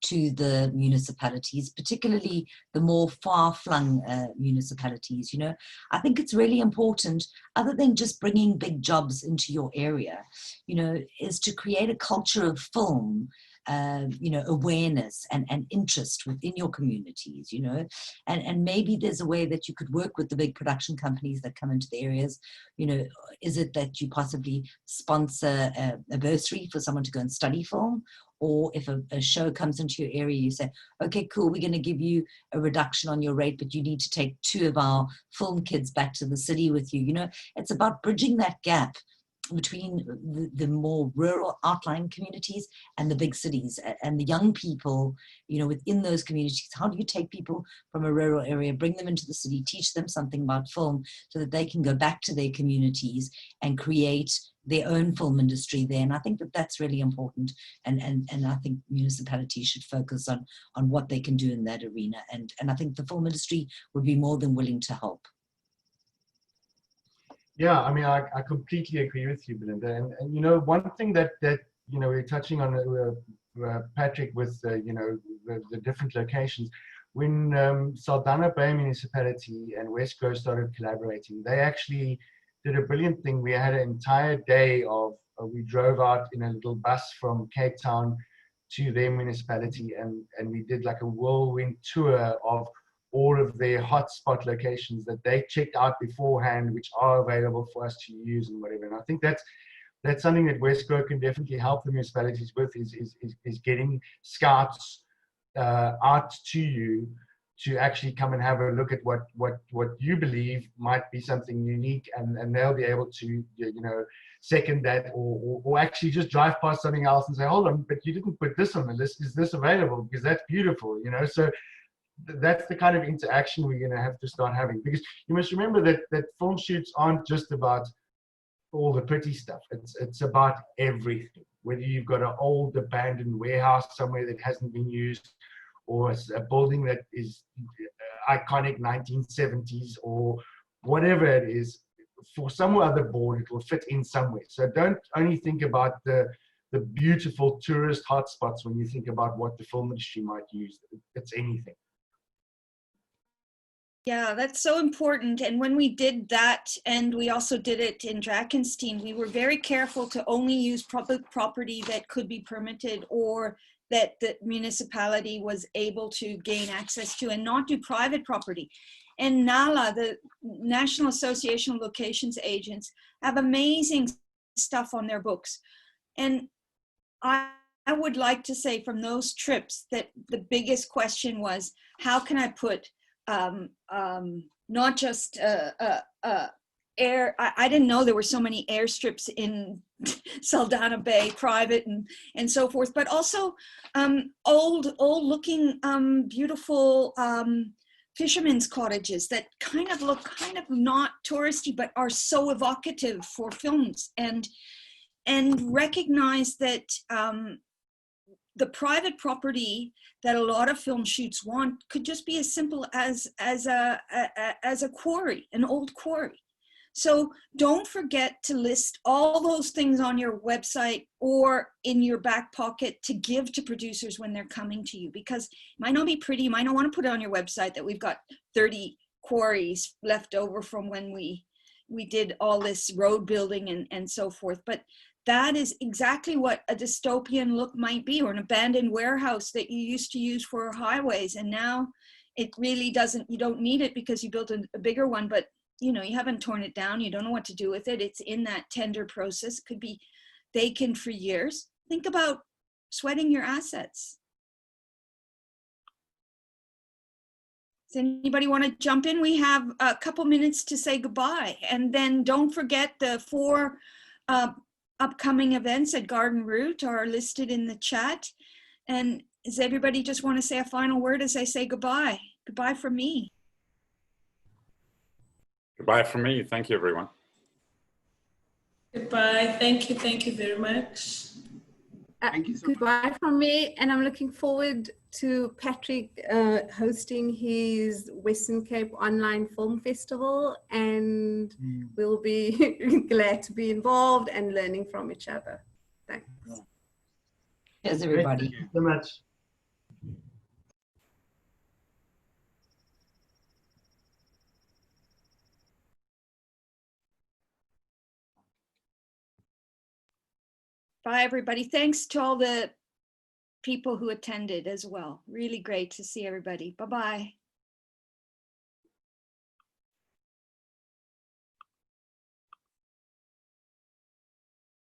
to the municipalities, particularly the more far-flung municipalities. I think it's really important, other than just bringing big jobs into your area, is to create a culture of film, awareness and interest within your communities, and maybe there's a way that you could work with the big production companies that come into the areas. Is it that you possibly sponsor a bursary for someone to go and study film? Or if a show comes into your area, you say, okay, cool, we're going to give you a reduction on your rate, but you need to take 2 of our film kids back to the city with you. It's about bridging that gap between the more rural outlying communities and the big cities, and the young people, you know, within those communities. How do you take people from a rural area, bring them into the city, teach them something about film so that they can go back to their communities and create their own film industry there? And I think that that's really important. And I think municipalities should focus on what they can do in that arena. And I think the film industry would be more than willing to help. Yeah, I mean, I completely agree with you, Belinda. And you know, one thing that you know, we're touching on, Patrick, with you know, the different locations. When Saldanha Bay Municipality and Wesgro started collaborating, they actually did a brilliant thing. We had an entire day of we drove out in a little bus from Cape Town to their municipality, and we did like a whirlwind tour of all of their hotspot locations that they checked out beforehand, which are available for us to use and whatever. And I think that's something that Wesgro can definitely help the municipalities with, is getting scouts out to you to actually come and have a look at what you believe might be something unique, and they'll be able to, you know, second that, or actually just drive past something else and say, hold on, but you didn't put this on the list. Is this available? Because that's beautiful, you know. So that's the kind of interaction we're going to have to start having, because you must remember that film shoots aren't just about all the pretty stuff. It's about everything. Whether you've got an old abandoned warehouse somewhere that hasn't been used, or a building that is iconic 1970s, or whatever it is, for some other board it will fit in somewhere. So don't only think about the beautiful tourist hotspots when you think about what the film industry might use. It's anything. Yeah, that's so important. And when we did that, and we also did it in Drakenstein, we were very careful to only use public property that could be permitted or that the municipality was able to gain access to, and not do private property. And NALA, the National Association of Locations Agents, have amazing stuff on their books. And I would like to say from those trips that the biggest question was, how can I put not just air, I didn't know there were so many airstrips in Saldanha Bay, private and so forth, but also old looking beautiful fishermen's cottages that kind of look kind of not touristy, but are so evocative for films, and recognize that the private property that a lot of film shoots want could just be as simple as a quarry, an old quarry. So don't forget to list all those things on your website or in your back pocket to give to producers when they're coming to you, because it might not be pretty. You might not want to put it on your website that we've got 30 quarries left over from when we did all this road building and so forth. But that is exactly what a dystopian look might be, or an abandoned warehouse that you used to use for highways. And now it really doesn't, you don't need it because you built a bigger one, but you know, you haven't torn it down. You don't know what to do with it. It's in that tender process, could be vacant for years. Think about sweating your assets. Does anybody want to jump in? We have a couple minutes to say goodbye. And then don't forget the 4 upcoming events at Garden Route are listed in the chat. And does everybody just want to say a final word as I say goodbye? Goodbye from me. Goodbye from me. Thank you, everyone. Goodbye. Thank you very much. Thank you so Goodbye from me, and I'm looking forward to Patrick hosting his Western Cape Online Film Festival, and we'll be glad to be involved and learning from each other. Thanks. Cheers, everybody. Thank you so much. Bye, everybody. Thanks to all the people who attended as well. Really great to see everybody. Bye-bye.